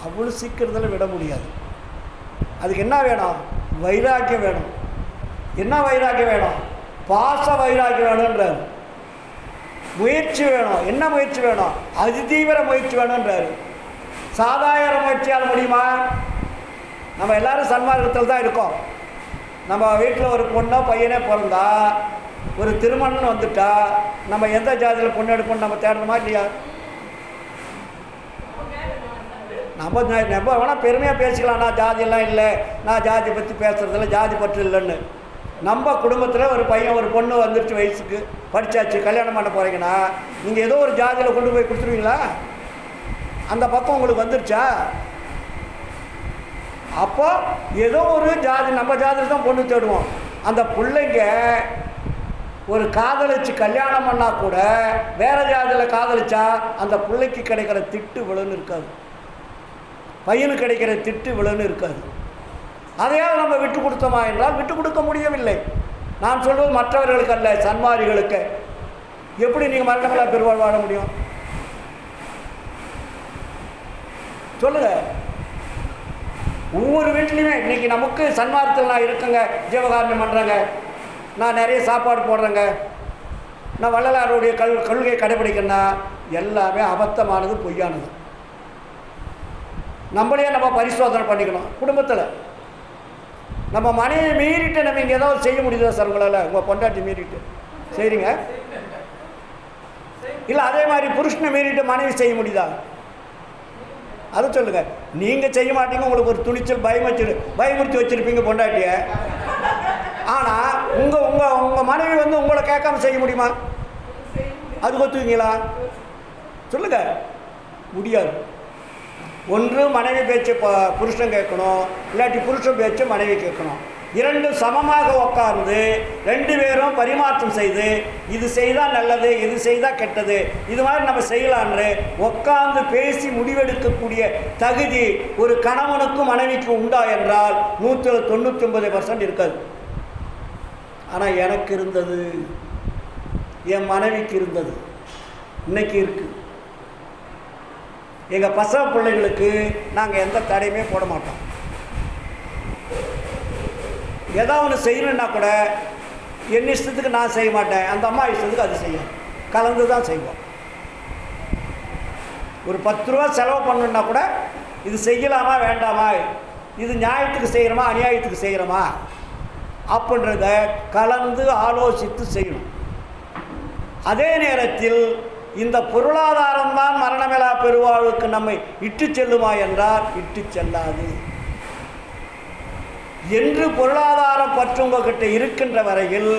அவ்வளோ சீக்கிரத்தில் விட முடியாது. அதுக்கு என்ன வேணும்? வைராக்கியம் வேணும். என்ன வைராக்கியம் வேணும்? பாச வைராக்கியம் வேணுன்றார். முயற்சி வேணும். என்ன முயற்சி வேணும்? அதிதீவிர முயற்சி வேணுன்றார். சாதாரண முயற்சியால் முடியுமா? நம்ம எல்லோரும் சன்மார்க்கத்தில் தான் இருக்கோம். நம்ம வீட்டில் ஒரு பொண்ணோ பையனே பிறந்தா, ஒரு திருமணம்னு வந்துட்டா, நம்ம எந்த ஜாதியில் பொண்ணு எடுப்போம் நம்ம தேடணுமா இல்லையா? நம்ம வேணால் பெருமையாக பேசிக்கலாம், நான் ஜாதியெல்லாம் இல்லை, நான் ஜாதியை பற்றி பேசுகிறதில்ல, ஜாதி பற்று இல்லைன்னு. நம்ம குடும்பத்தில் ஒரு பையன் ஒரு பொண்ணு வந்துருச்சு, வயசுக்கு படித்தாச்சு, கல்யாணம் பண்ண போகிறீங்கன்னா நீங்கள் ஏதோ ஒரு ஜாதியில் கொண்டு போய் கொடுத்துருவீங்களா? அந்த பக்கம் உங்களுக்கு வந்துருச்சா? அப்போ ஏதோ ஒரு ஜாதி, நம்ம ஜாதியில் தான் பொண்ணு தேடுவோம். அந்த பிள்ளைங்க ஒரு காதலிச்சு கல்யாணம் பண்ணால் கூட வேறு ஜாதியில் காதலிச்சா அந்த பிள்ளைக்கு கிடைக்கிற திட்டு விழுன்னு இருக்காது, பையனுக்கு கிடைக்கிற திட்டு விழுன்னு இருக்காது. அதையாவது நம்ம விட்டு கொடுத்தோமா என்றால் விட்டு கொடுக்க முடியவில்லை. நான் சொல்வது மற்றவர்களுக்கு அல்ல, சன்மாரிகளுக்கு. எப்படி நீங்கள் மரணங்களா பெருவாழ் வாழ முடியும் சொல்லுங்க? ஒவ்வொரு வீட்லேயுமே இன்றைக்கி நமக்கு சன்மார்க்கத்தில் நான் இருக்கேங்க, ஜீவகாரணம் பண்ணுறேங்க, நான் நிறைய சாப்பாடு போடுறேங்க, நான் வள்ளலாருடைய கொள்கையை கடைபிடிக்கிறேன்னா எல்லாமே அபத்தமானது, பொய்யானது. நம்மளே நம்ம பரிசோதனை பண்ணிக்கணும். குடும்பத்தில் நம்ம மனைவி மீறிட்டு நம்ம இங்கே ஏதாவது செய்ய முடியுதா சார் உங்களால்? உங்கள் பொண்டாட்டி மீறிட்டு செய்கிறீங்க இல்லை? அதே மாதிரி புருஷனை மீறிட்டு மனைவி செய்ய முடியுதா? அதை சொல்லுங்கள். நீங்கள் செய்ய மாட்டீங்க, உங்களுக்கு ஒரு துணிச்சல் பயமுறுத்தி வச்சுருப்பீங்க பொண்டாட்டியை. ஆனால் உங்கள் மனைவி வந்து உங்களை கேட்காம செய்ய முடியுமா? அது ஒத்துவீங்களா? சொல்லுங்கள். முடியாது. ஒன்று மனைவி பேச்சு புருஷன் கேட்கணும், இல்லாட்டி புருஷன் பேச்சு மனைவி கேட்கணும். இரண்டும் சமமாக உட்கார்ந்து ரெண்டு பேரும் பரிமாற்றம் செய்து இது செய்தால் நல்லது, இது செய்தால் கெட்டது, இது மாதிரி நம்ம செய்யலான்னு உட்கார்ந்து பேசி முடிவெடுக்கக்கூடிய தகுதி ஒரு கணவனுக்கும் மனைவிக்கும் உண்டா என்றால் 99% இருக்காது. ஆனால் எனக்கு இருந்தது, என் மனைவிக்கு இருந்தது, இன்னைக்கு இருக்குது. எங்கள் பசங்க பிள்ளைங்களுக்கு நாங்கள் எந்த தடையுமே போட மாட்டோம். ஏதாவது ஒன்று செய்யணுன்னா கூட என் இஷ்டத்துக்கு நான் செய்ய மாட்டேன், அந்த அம்மா இஷ்டத்துக்கு அது செய்யும், கலந்து தான் செய்வோம். ஒரு 10 ரூபா செலவு பண்ணணுன்னா கூட இது செய்யலாமா வேண்டாமா, இது நியாயத்துக்கு செய்கிறோமா அநியாயத்துக்கு செய்கிறோமா அப்படின்றத கலந்து ஆலோசித்து செய்யணும். அதே நேரத்தில் இந்த பொருளாதாரம்தான் மரணமேலா பெருவாழ்வுக்கு நம்மை இட்டு செல்லுமா என்றால் இட்டு செல்லாது. என்று பொருளாதாரம் பற்றி உங்ககிட்ட இருக்கின்ற வரையில்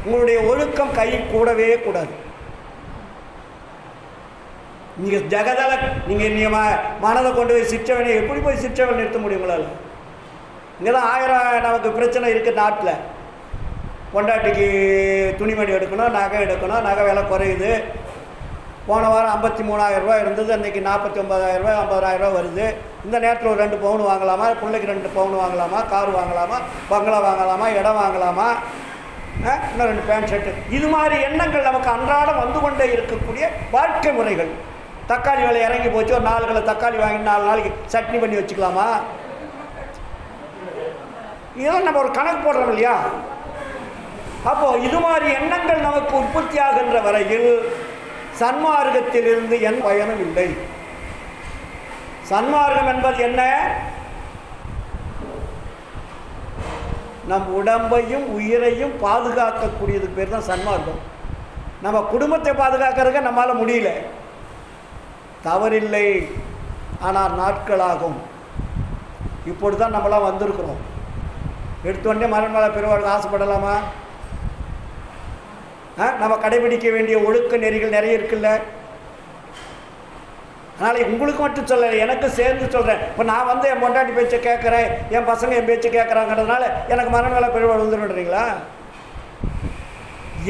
உங்களுடைய ஒழுக்கம் கை கூடவே கூடாது. நீங்கள் ஜெகதல நீங்கள் மனதை கொண்டு போய் சிற்றவனை எப்படி போய் சிற்றவன் நிறுத்த முடியுங்களால்? இங்கே தான் 1000 நமக்கு பிரச்சனை இருக்குது நாட்டில். பொண்டாட்டிக்கு துணிமணி எடுக்கணும், நகை எடுக்கணும், நகை விலை குறையுது. போன வாரம் 53,000 ரூபா இருந்தது, அன்றைக்கி 49,000 ரூபா 50,000 ரூபா வருது. இந்த நேரத்தில் ஒரு 2 பவுன் வாங்கலாமா, பிள்ளைக்கு 2 பவுன் வாங்கலாமா, கார் வாங்கலாமா, பங்களா வாங்கலாமா, இடம் வாங்கலாமா, இன்னும் 2 பேண்ட் ஷர்ட்டு, இது மாதிரி எண்ணங்கள் நமக்கு அன்றாடம் வந்து கொண்டே இருக்கக்கூடிய வாழ்க்கை முறைகள். தக்காளி விலை இறங்கி போச்சு, ஒரு 4 கிலோ தக்காளி வாங்கி 4 நாளைக்கு சட்னி பண்ணி வச்சுக்கலாமா? இதெல்லாம் நம்ம ஒரு கணக்கு போடுறோம் இல்லையா? அப்போது இது மாதிரி எண்ணங்கள் நமக்கு உற்பத்தி ஆகின்ற வரையில் சன்மார்க்கத்திலிருந்து என் பயனும் இல்லை. சன்மார்க்கம் என்பது என்ன? நம் உடம்பையும் உயிரையும் பாதுகாக்கக்கூடியதுக்கு பேர் தான் சன்மார்க்கம். நம்ம குடும்பத்தை பாதுகாக்கிறதுக்கு நம்மளால் முடியல, தவறில்லை, ஆனால் நாட்களாகும். இப்படி தான் நம்மளாம் வந்திருக்கிறோம். எடுத்தோடனே மரணமேலா பெருவாழ்வுக்கு ஆசைப்படலாமா? நம்ம கடைபிடிக்க வேண்டிய ஒழுக்க நெறிகள் நிறைய இருக்குல்ல. அதனால் உங்களுக்கு மட்டும் சொல்லலை, எனக்கு சேர்ந்து சொல்கிறேன். இப்போ நான் வந்து என் பொண்டாட்டி பேச்சை கேட்குறேன், என் பசங்க என் பேச்சை கேட்குறாங்கிறதுனால எனக்கு மரணமேலா பெருவாழ்வு வந்துடுறீங்களா?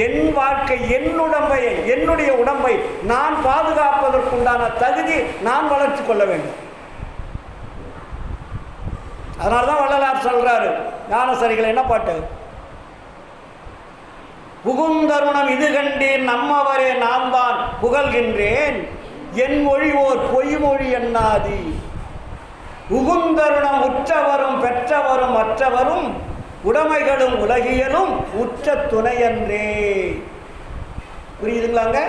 என் வாழ்க்கை, என்னுடைய உடம்பை நான் பாதுகாப்பதற்குண்டான தகுதி நான் வளர்த்து கொள்ள வேண்டும். அதனால தான் வள்ளலார் சொல்கிறாரு, ஞானசரிகள் என்ன பாட்டு? புகுந்தருணம் இது கண்டேன் நம்மவரே நான் தான் புகழ்கின்றேன், என் மொழி ஓர் பொய்மொழி என்னாதி. உகுந்தருணம் உற்றவரும் பெற்றவரும் மற்றவரும் உடைமைகளும் உலகியலும் உற்ற துணையன்றே. புரியுதுங்களாங்க?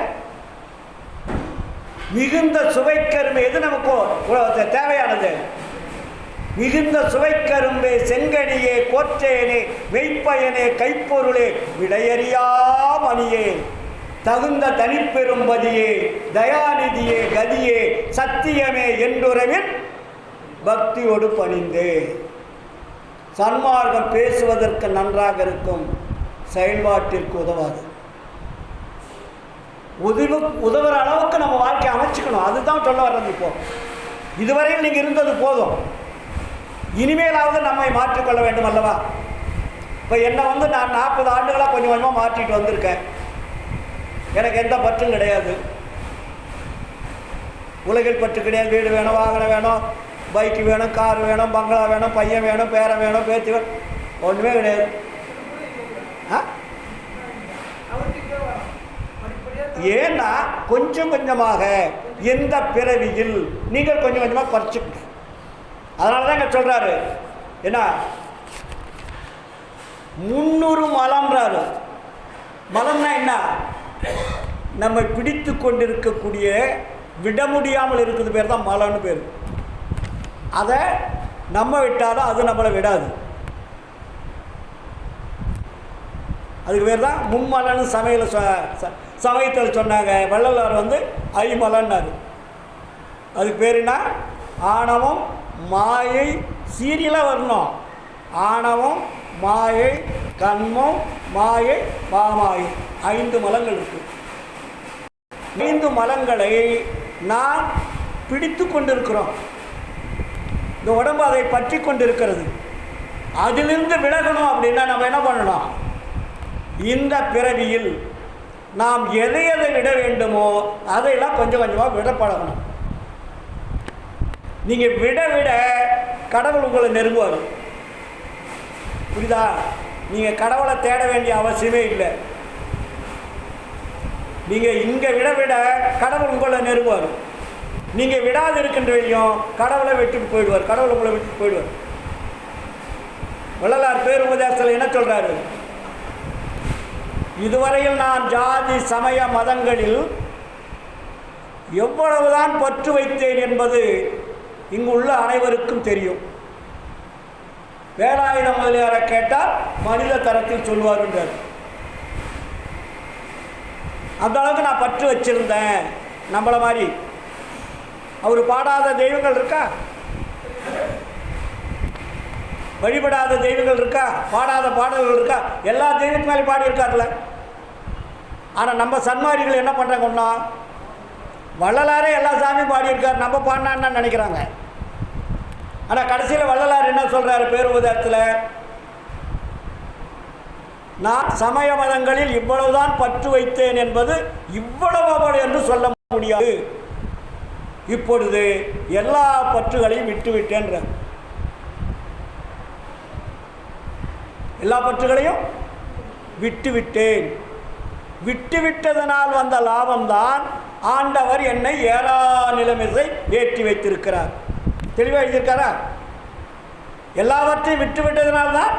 மிகுந்த சுவைக்கரும்பு எது நமக்கு தேவையானது? மிகுந்த சுவைக்கரும்பே, செங்கனியே, கோற்றேனே, மெய்ப்பயனே, கைப்பொருளே, விடையறியா மணியே, தகுந்த தனிப்பெரும்பதியே, தயாநிதியே, கதியே, சத்தியமே என்றுறவின் பக்தியோடு பணிந்தே. சன்மார்க்கம் பேசுவதற்கு நன்றாக இருக்கும், செயல்பாட்டிற்கு உதவாது. உதவுற அளவுக்கு நம்ம வாழ்க்கையை அமைச்சுக்கணும். அதுதான் சொல்ல வர்றது. இப்போ இதுவரையில் நீங்கள் இருந்தது போதும், இனிமேலாவது நம்மை மாற்றிக்கொள்ள வேண்டும் அல்லவா? இப்போ என்னை நான் 40 ஆண்டுகளாக கொஞ்சம் கொஞ்சமாக மாற்றிட்டு வந்திருக்கேன். எனக்கு எந்த பற்றும் கிடையாது, உலகில் பற்று கிடையாது. வீடு வேணும், வாகனம் வேணும், பைக்கு வேணும், கார் வேணும், பங்களா வேணும், பையன் வேணும், பேரன் வேணும், பேத்தி வேணும், ஒன்றுமே கிடையாது. ஏன்னா கொஞ்சம் கொஞ்சமாக எந்த பிறவியில் நீங்கள் கொஞ்சம் கொஞ்சமாக குறைச்சிக்க. அதனால தான் இங்கே சொல்கிறாரு, என்ன 300 மலம்ன்றாரு. மலம்னா என்ன? நம்மை பிடித்து கொண்டிருக்கக்கூடிய, விட முடியாமல் இருக்குது பேர் தான் மலம்னு பேர். அதை நம்ம விட்டாலும் அது நம்மளை விடாது. அதுக்கு பேர் தான் மும்மலன்னு சமயத்தில் சொன்னாங்க. வள்ளலார் ஐமலன்னாரு. அதுக்கு பேருனா ஆணவம், மாயை, சீரியலாக வரணும். ஆணவம், மாயை, கண்மம், மாயை, பாமாயை, 5 மலங்கள் இருக்கு. 5 மலங்களை நாம் பிடித்து கொண்டிருக்கிறோம். இந்த உடம்பு அதை பற்றி கொண்டிருக்கிறது. அதிலிருந்து விலகணும் அப்படின்னா நம்ம என்ன பண்ணணும்? இந்த பிறவியில் நாம் எதை எதை விட வேண்டுமோ அதையெல்லாம் கொஞ்சம் கொஞ்சமாக விட பழகணும். நீங்கள் விட விட கடவுள் உங்களை நெருங்குவார். புரியுதா? நீங்கள் கடவுளை தேட வேண்டிய அவசியமே இல்லை. நீங்கள் இங்கே விட விட கடவுள் உங்களை நெருங்குவார். நீங்கள் விடாது இருக்கின்றவையும் கடவுளை விட்டுட்டு போயிடுவார். கடவுளை உங்களை விட்டுட்டு போயிடுவார். வள்ளலார் பேருபதேசத்தில் என்ன சொல்கிறாரு? இதுவரையில் நான் ஜாதி சமய மதங்களில் எவ்வளவுதான் பற்று வைத்தேன் என்பது இங்கு உள்ள அனைவருக்கும் தெரியும். வேலாயுத முதலியாரை கேட்டால் மனித தரத்தில் சொல்லுவார் என்றார். அந்த அளவுக்கு நான் பற்று வச்சிருந்தேன். நம்மளை மாதிரி அவர் பாடாத தெய்வங்கள் இருக்கா? வழிபடாத தெய்வங்கள் இருக்கா? பாடாத பாடல்கள் இருக்கா? எல்லா தெய்வத்து மேலே பாடி இருக்கார்ல. ஆனால் நம்ம சன்மாரிகள் என்ன பண்ணுறாங்கன்னா, வள்ளலாரே எல்லா சாமியும் பாடியிருக்கார், நம்ம பாடினான்னு நினைக்கிறாங்க. ஆனால் கடைசியில் வள்ளலார் என்ன சொல்கிறாரு பேருபதேசத்தில்? நான் சமய மதங்களில் இவ்வளவுதான் பற்று வைத்தேன் என்பது இவ்வளவு என்று சொல்ல முடியாது. இப்பொழுது எல்லா பற்றுகளையும் விட்டுவிட்டேன். எல்லா பற்றுகளையும் விட்டுவிட்டேன். விட்டுவிட்டதனால் வந்த லாபம்தான் ஆண்டவர் என்னை ஏறா நிலைமையை ஏற்றி வைத்திருக்கிறார். தெளிவாக எழுதியிருக்காரா? எல்லாவற்றையும் விட்டுவிட்டதனால்தான்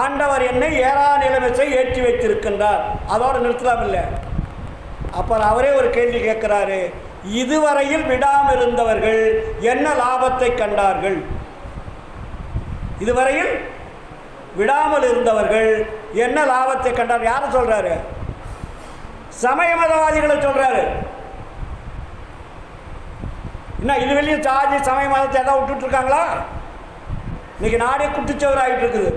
ஆண்டவர் என்னை ஏறா நிலைமையை ஏற்றி வைத்திருக்கின்றார். அதோடு நிறுத்தலாம் இல்லை. அப்புறம் அவரே ஒரு கேள்வி கேட்கிறாரு, இதுவரையில் விடாமல் இருந்தவர்கள் என்ன லாபத்தை கண்டார்கள்? இதுவரையில் விடாமல் இருந்தவர்கள் என்ன லாபத்தை கண்டார்? யாரை சொல்றாரு? சமய மதவாதிகளை சொல்றாரு. என்ன இது வெளியும் சாதி சமய மதத்தை எதாவது விட்டுட்டு இருக்காங்களா? இன்னைக்கு நாடே குட்டிச்சவர் ஆகிட்டு இருக்குது.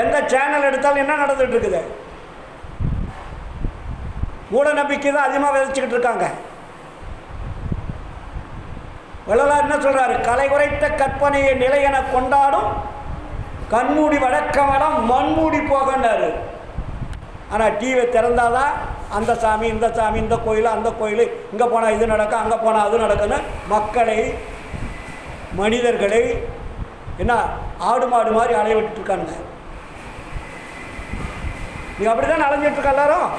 எந்த சேனல் எடுத்தாலும் என்ன நடந்துட்டு இருக்குது? மூட நம்பிக்கை தான் அதிகமாக விதைச்சிக்கிட்டு இருக்காங்க. வள்ளலார் என்ன சொல்றாரு? கலை குறைத்த கற்பனையை நிலை என கொண்டாடும் கண்மூடி வழக்கமெல்லாம் மண்மூடி போகண்டாரு. ஆனால் டிவியை திறந்தாதான் அந்த சாமி, இந்த சாமி, இந்த கோயில், அந்த கோயில், இங்கே போனால் இது நடக்கும், அங்கே போனால் அது நடக்குன்னு மக்களை, மனிதர்களை என்ன ஆடு மாடு மாதிரி அலைய விட்டுட்டு இருக்காங்க. நீ அப்படி தான் அலைஞ்சிட்டு இருக்க எல்லாரும்.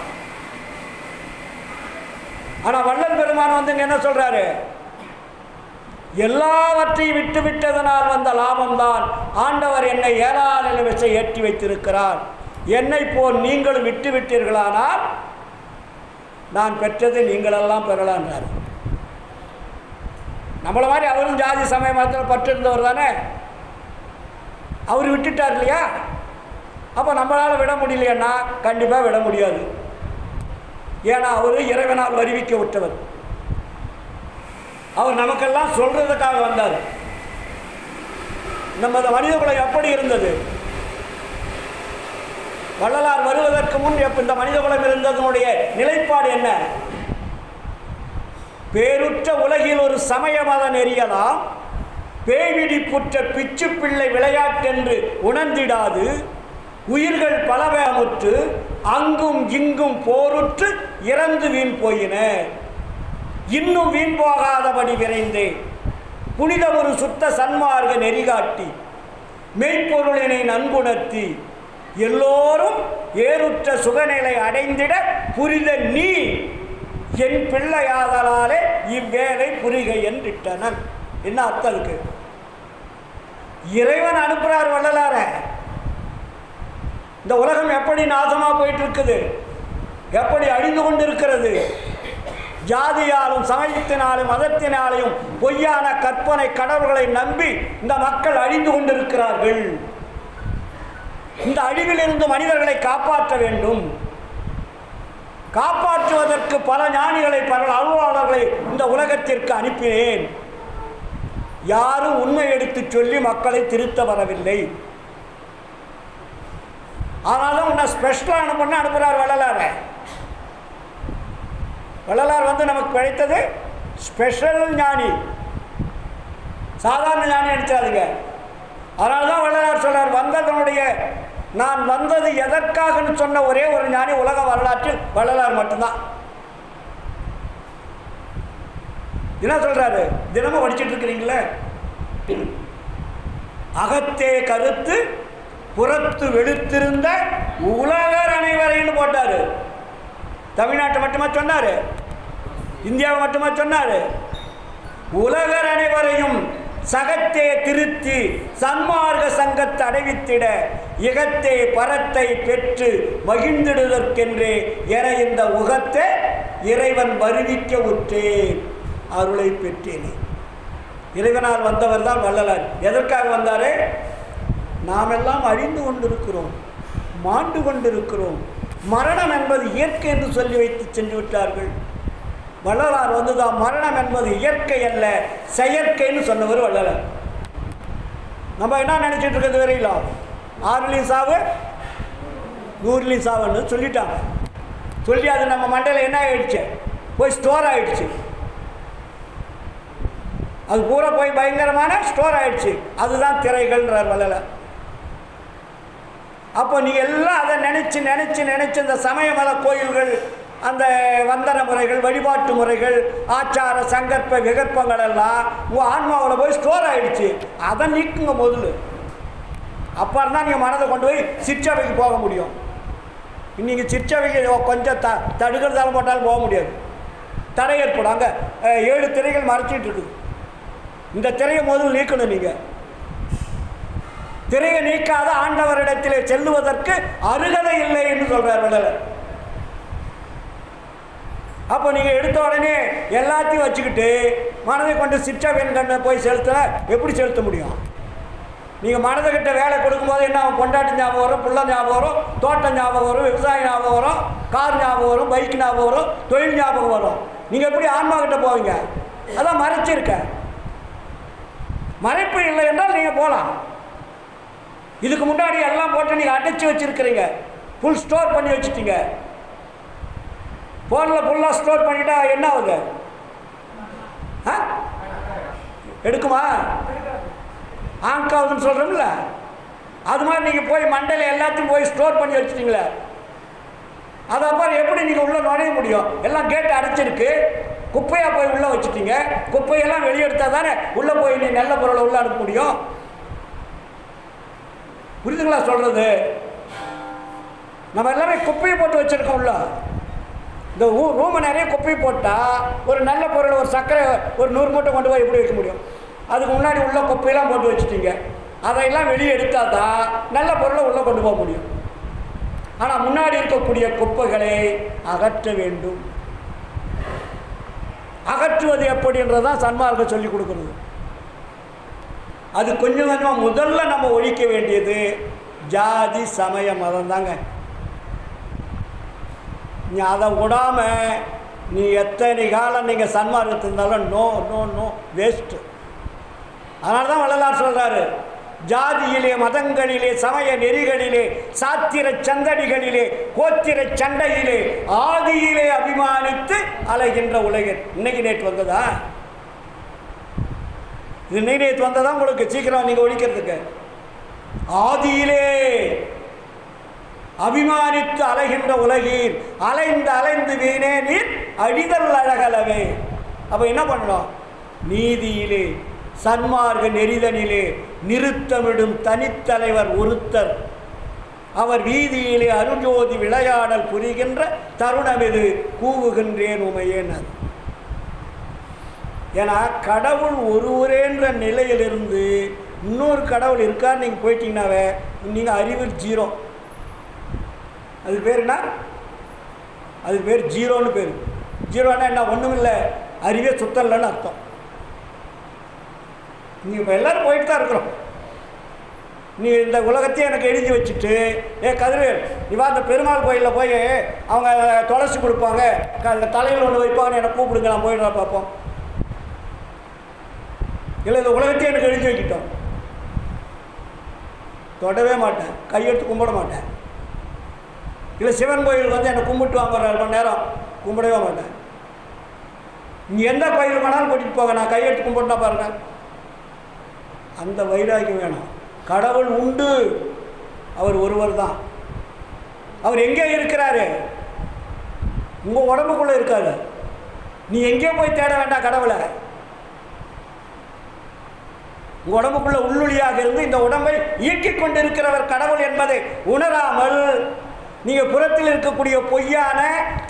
ஆனால் வள்ளல் பெருமான் இங்கே என்ன சொல்கிறாரு? எல்லாவற்றையும் விட்டு விட்டதனால் வந்த லாபம்தான். ஆண்டவர் என்னை ஏழாம் நிலைவசை ஏற்றி வைத்திருக்கிறார். என்னை போல் நீங்களும் விட்டு விட்டீர்களானால் நான் பெற்றதை நீங்களெல்லாம் பெறலான்றார். நம்மளை மாதிரி அவரும் ஜாதி சமய மதத்தில் பற்று இருந்தவர் தானே. அவர் விட்டுட்டார் இல்லையா? அப்போ நம்மளால் விட முடியலைன்னா கண்டிப்பாக விட முடியாது. ஏன்னா அவர் இறைவனால் வருவிக்க விட்டவர். அவர் நமக்கெல்லாம் சொல்றதுக்காக வந்தார். நம்ம மனித குலம் எப்படி இருந்தது? வள்ளலார் வருவதற்கு முன் இந்த மனித குலம் இருந்ததனுடைய நிலைப்பாடு என்ன? பேருற்ற உலகில் ஒரு சமய மத நெறியலாம், பேய்விடிப்புற்ற பிச்சு பிள்ளை விளையாட்டென்று உணர்ந்திடாது உயிர்கள் பலவேமுற்று அங்கும் இங்கும் போருற்று இறந்து வீண் போயின. இன்னும் வீண் போகாதபடி விரைந்தே புனித ஒரு சுத்த சன்மார்க்க நெறிகாட்டி மெய்ப்பொருளினை நன்குணர்த்தி எல்லோரும் ஏறுற்ற சுகநிலை அடைந்திட புரித நீ என் பிள்ளையாதலாலே இவ்வேளை புரிகை என்றிட்டனன். என்ன அர்த்தம் இருக்கு? இறைவன் அனுப்புறார் வள்ளலார. இந்த உலகம் எப்படி நாசமா போயிட்டு இருக்குது, எப்படி அழிந்து கொண்டிருக்கிறது. ஜாதியாலும் சமயத்தினாலும் மதத்தினாலையும் பொய்யான கற்பனை கடவுள்களை நம்பி இந்த மக்கள் அழிந்து கொண்டிருக்கிறார்கள். இந்த அழிவிலிருந்து மனிதர்களை காப்பாற்ற வேண்டும். காப்பாற்றுவதற்கு பல ஞானிகளை பல அருளாளர்களை இந்த உலகத்திற்கு அனுப்பினேன். யாரும் உண்மை எடுத்து சொல்லி மக்களை திருத்த வரவில்லை. ஆனாலும் உன்னை ஸ்பெஷலாக அனுப்புகிறார் வள்ளலார். வள்ளலார் நமக்கு கிடைத்தது ஸ்பெஷல் ஞானி, சாதாரண ஞானி நினைச்சாதுங்க. அதனால தான் வள்ளலார் சொல்றார், வந்ததனுடைய நான் வந்தது எதற்காகன்னு சொன்ன ஒரே ஒரு ஞானி உலக வரலாற்றில் வள்ளலார் மட்டும்தான். என்ன சொல்றாரு? தினமும் படிச்சுட்டு இருக்கிறீங்களே, அகத்தே கருத்து புறத்து வெளுத்திருந்த உலகர் அனைவரைன்னு போட்டாரு. தமிழ்நாட்டை மட்டுமா சொன்னாரு? இந்தியாவை மட்டுமா சொன்னாரு? உலகர் அனைவரையும் சகத்தே திருத்தி சன்மார்க்க சங்கத்தை அடைவித்திட இகத்தே பரத்தை பெற்று மகிழ்ந்திடுவதற்கென்றே என இந்த உகத்தை இறைவன் வருவிக்க உற்றேன், அருளை பெற்றேனே. இறைவனால் வந்தவர் தான் வள்ளலார். எதற்காக வந்தாரே? நாமெல்லாம் அழிந்து கொண்டிருக்கிறோம், மாண்டு கொண்டிருக்கிறோம். மரணம் என்பது இயற்கை என்று சொல்லி வைத்து சென்று விட்டார்கள். வள்ளலார் வந்துதான் மரணம் என்பது இயற்கை அல்ல செயற்கைன்னு சொன்னவர் வள்ளலார். நம்ம என்ன நினச்சிட்டு இருக்கிறது வரையிலும் 6லையும் சாவு 100லையும் சாவுன்னு சொல்லிட்டாங்க. சொல்லி அது நம்ம மண்டையில் என்ன ஆகிடுச்சு? போய் ஸ்டோர் ஆகிடுச்சு. அது பூரா போய் பயங்கரமான ஸ்டோர் ஆகிடுச்சு. அதுதான் திரைகள்ன்றார் வள்ளலார். அப்போ நீங்கள் எல்லாம் அதை நினச்சி நினச்சி நினச்சி இந்த சமய மத கோயில்கள், அந்த வந்தன முறைகள், வழிபாட்டு முறைகள், ஆச்சார சங்கற்ப விகற்பங்கள் எல்லாம் உங்கள் ஆன்மாவில் போய் ஸ்டோர் ஆகிடுச்சு. அதை நீக்குங்க முதல்ல. அப்புறம் தான் நீங்கள் மனதை கொண்டு போய் சிற்சபைக்கு போக முடியும். இன்றைக்கி சிற்சபைக்கு கொஞ்சம் தடுக்கிறதால போட்டாலும் போக முடியாது, தடை ஏற்படும். அங்கே 7 திரைகள் மறைச்சிட்டு இருக்குது. இந்த திரையை முதல் நீக்கணும். நீங்கள் திரையை நீக்காத ஆண்டவரிடத்திலே செல்லுவதற்கு அருகதை இல்லை என்று சொல்கிறார் வள்ளலார். அப்போ நீங்கள் எடுத்த உடனே எல்லாத்தையும் வச்சுக்கிட்டு மனதை கொண்டு சிற்சபையின் கண்ணை போய் செலுத்தினா எப்படி செலுத்த முடியும்? நீங்கள் மனதுக்கிட்ட வேலை கொடுக்கும்போது என்ன ஆகும்? கொண்டாட்டி ஞாபகம் வரும், புள்ள ஞாபகம் வரும், தோட்டம் ஞாபகம் வரும், விவசாய ஞாபகம் வரும், கார் ஞாபகம் வரும், பைக் ஞாபகம் வரும், தொழில் ஞாபகம் வரும். நீங்கள் எப்படி ஆன்மா கிட்ட போவீங்க? அதான் மறைச்சிருக்க. மறைப்பு இல்லை என்றால் நீங்கள் போகலாம். இதுக்கு முன்னாடி எல்லாம் போட்டு நீங்கள் அடைச்சி வச்சுருக்கிறீங்க, ஃபுல் ஸ்டோர் பண்ணி வச்சுட்டீங்க. ஃபோனில் ஃபுல்லாக ஸ்டோர் பண்ணிட்டா என்ன ஆகுது? எடுக்குமா? ஆங்காவுதுன்னு சொல்கிறோம்ல, அது மாதிரி நீங்கள் போய் மண்டையில் எல்லாத்தையும் போய் ஸ்டோர் பண்ணி வச்சுட்டீங்களே, அது அப்புறம் எப்படி நீங்கள் உள்ளே நுழைய முடியும்? எல்லாம் கேட்டு அடைச்சிருக்கு, குப்பையாக போய் உள்ளே வச்சுட்டீங்க. குப்பையெல்லாம் வெளியெடுத்தால் தானே உள்ளே போய் நீ நல்ல பொருளை உள்ளே அனுப்ப முடியும். புரியுதுங்களா சொல்கிறது? நம்ம எல்லாமே குப்பையை போட்டு வச்சுருக்கோம் உள்ள. இந்த ரூமை நிறைய குப்பையை போட்டால் ஒரு நல்ல பொருள், ஒரு சர்க்கரை ஒரு 100 மூட்டை கொண்டு போய் எப்படி வைக்க முடியும்? அதுக்கு முன்னாடி உள்ள குப்பையெல்லாம் போட்டு வச்சுட்டீங்க. அதையெல்லாம் வெளியே எடுத்தால் தான் நல்ல பொருளை உள்ளே கொண்டு போக முடியும். ஆனால் முன்னாடி இருக்கக்கூடிய குப்பைகளை அகற்ற வேண்டும். அகற்றுவது எப்படின்றதான் சன்மார்க்கம் சொல்லிக் கொடுக்குறது. அது கொஞ்சம் கொஞ்சமாக முதல்ல நம்ம ஒழிக்க வேண்டியது ஜாதி சமய மதம் தாங்க. நீ அதை விடாமல் நீ எத்தனை காலம் நீங்கள் சன்மார்க்கத்தில் இருந்தாலும் நோ நோ நோ வேஸ்ட்டு. அதனால தான் வள்ளலார் சொல்கிறாரு, ஜாதியிலே மதங்களிலே சமய நெறிகளிலே சாத்திர சந்தடிகளிலே கோத்திர சண்டையிலே ஆதியிலே அபிமானித்து அலைகின்ற உலகில். இன்னைக்கு நேற்று வந்ததா? இது இன்னைக்கு நேற்று வந்ததா உங்களுக்கு சீக்கிரம் நீங்கள் ஒழிக்கிறதுக்கு? ஆதியிலே அபிமானித்து அலைகின்ற உலகில் அலைந்து அலைந்து வீணே நீர் அழிதல் அழகலவே. அப்போ என்ன பண்ணணும்? நீதியிலே சன்மார்க்க நெறிதனிலே நிறுத்தமிடும் தனித்தலைவர் ஒருத்தர், அவர் வீதியிலே அருஞ்சோதி விளையாடல் புரிகின்ற தருணமிது கூவுகின்றேன் உமையேனர். ஏன்னா கடவுள் ஒருவரேன்ற நிலையிலிருந்து இன்னொரு கடவுள் இருக்கார் நீங்கள் போயிட்டீங்கன்னாவே நீங்கள் அறிவு ஜீரோ. அதுக்கு பேர் என்ன? அதுக்கு பேர் ஜீரோன்னு பேர். ஜீரோன்னா என்ன? ஒன்றும் இல்லை, அறிவே சுத்தம் இல்லைன்னு அர்த்தம். நீங்கள் இப்போ எல்லோரும் போயிட்டு தான் இருக்கிறோம். நீ இந்த உலகத்தையும் எனக்கு எழுதி வச்சுட்டு, கதிரவேல் நீ வா அந்த பெருமாள் கோயிலில் போய் அவங்க துளசி கொடுப்பாங்க, தலையில் ஒன்று வைப்பாங்கன்னு எனக்கு கூப்பிடுங்க, நான் போயிடுறா பார்ப்போம். இல்லை இந்த உலகத்தையும் எனக்கு எழுதி வைக்கிட்டோம், தொடவே மாட்டேன், கையெடுத்து கும்பிட மாட்டேன். இல்லை சிவன் கோயிலுக்கு வந்து என்னை கும்பிட்டு வாங்க 2 மணி நேரம், கும்பிடவே மாட்டேன். நீ எந்த கோயிலுக்கு வேணாலும் கூட்டிகிட்டு போங்க, நான் கையெடுத்து கும்பிட்டுனா பாருங்கள். அந்த வைராகியம் வேணும். கடவுள் உண்டு, அவர் ஒருவர் தான். அவர் எங்கே இருக்கிறாரு? உங்கள் உடம்புக்குள்ளே இருக்காரு. நீ எங்கேயோ போய் தேட வேண்டாம் கடவுளை. உங்கள் உடம்புக்குள்ள உள்ளொளியாக இருந்து இந்த உடம்பை இயக்கிக் கொண்டிருக்கிறவர் கடவுள் என்பதை உணராமல் நீங்கள் புறத்தில் இருக்கக்கூடிய பொய்யான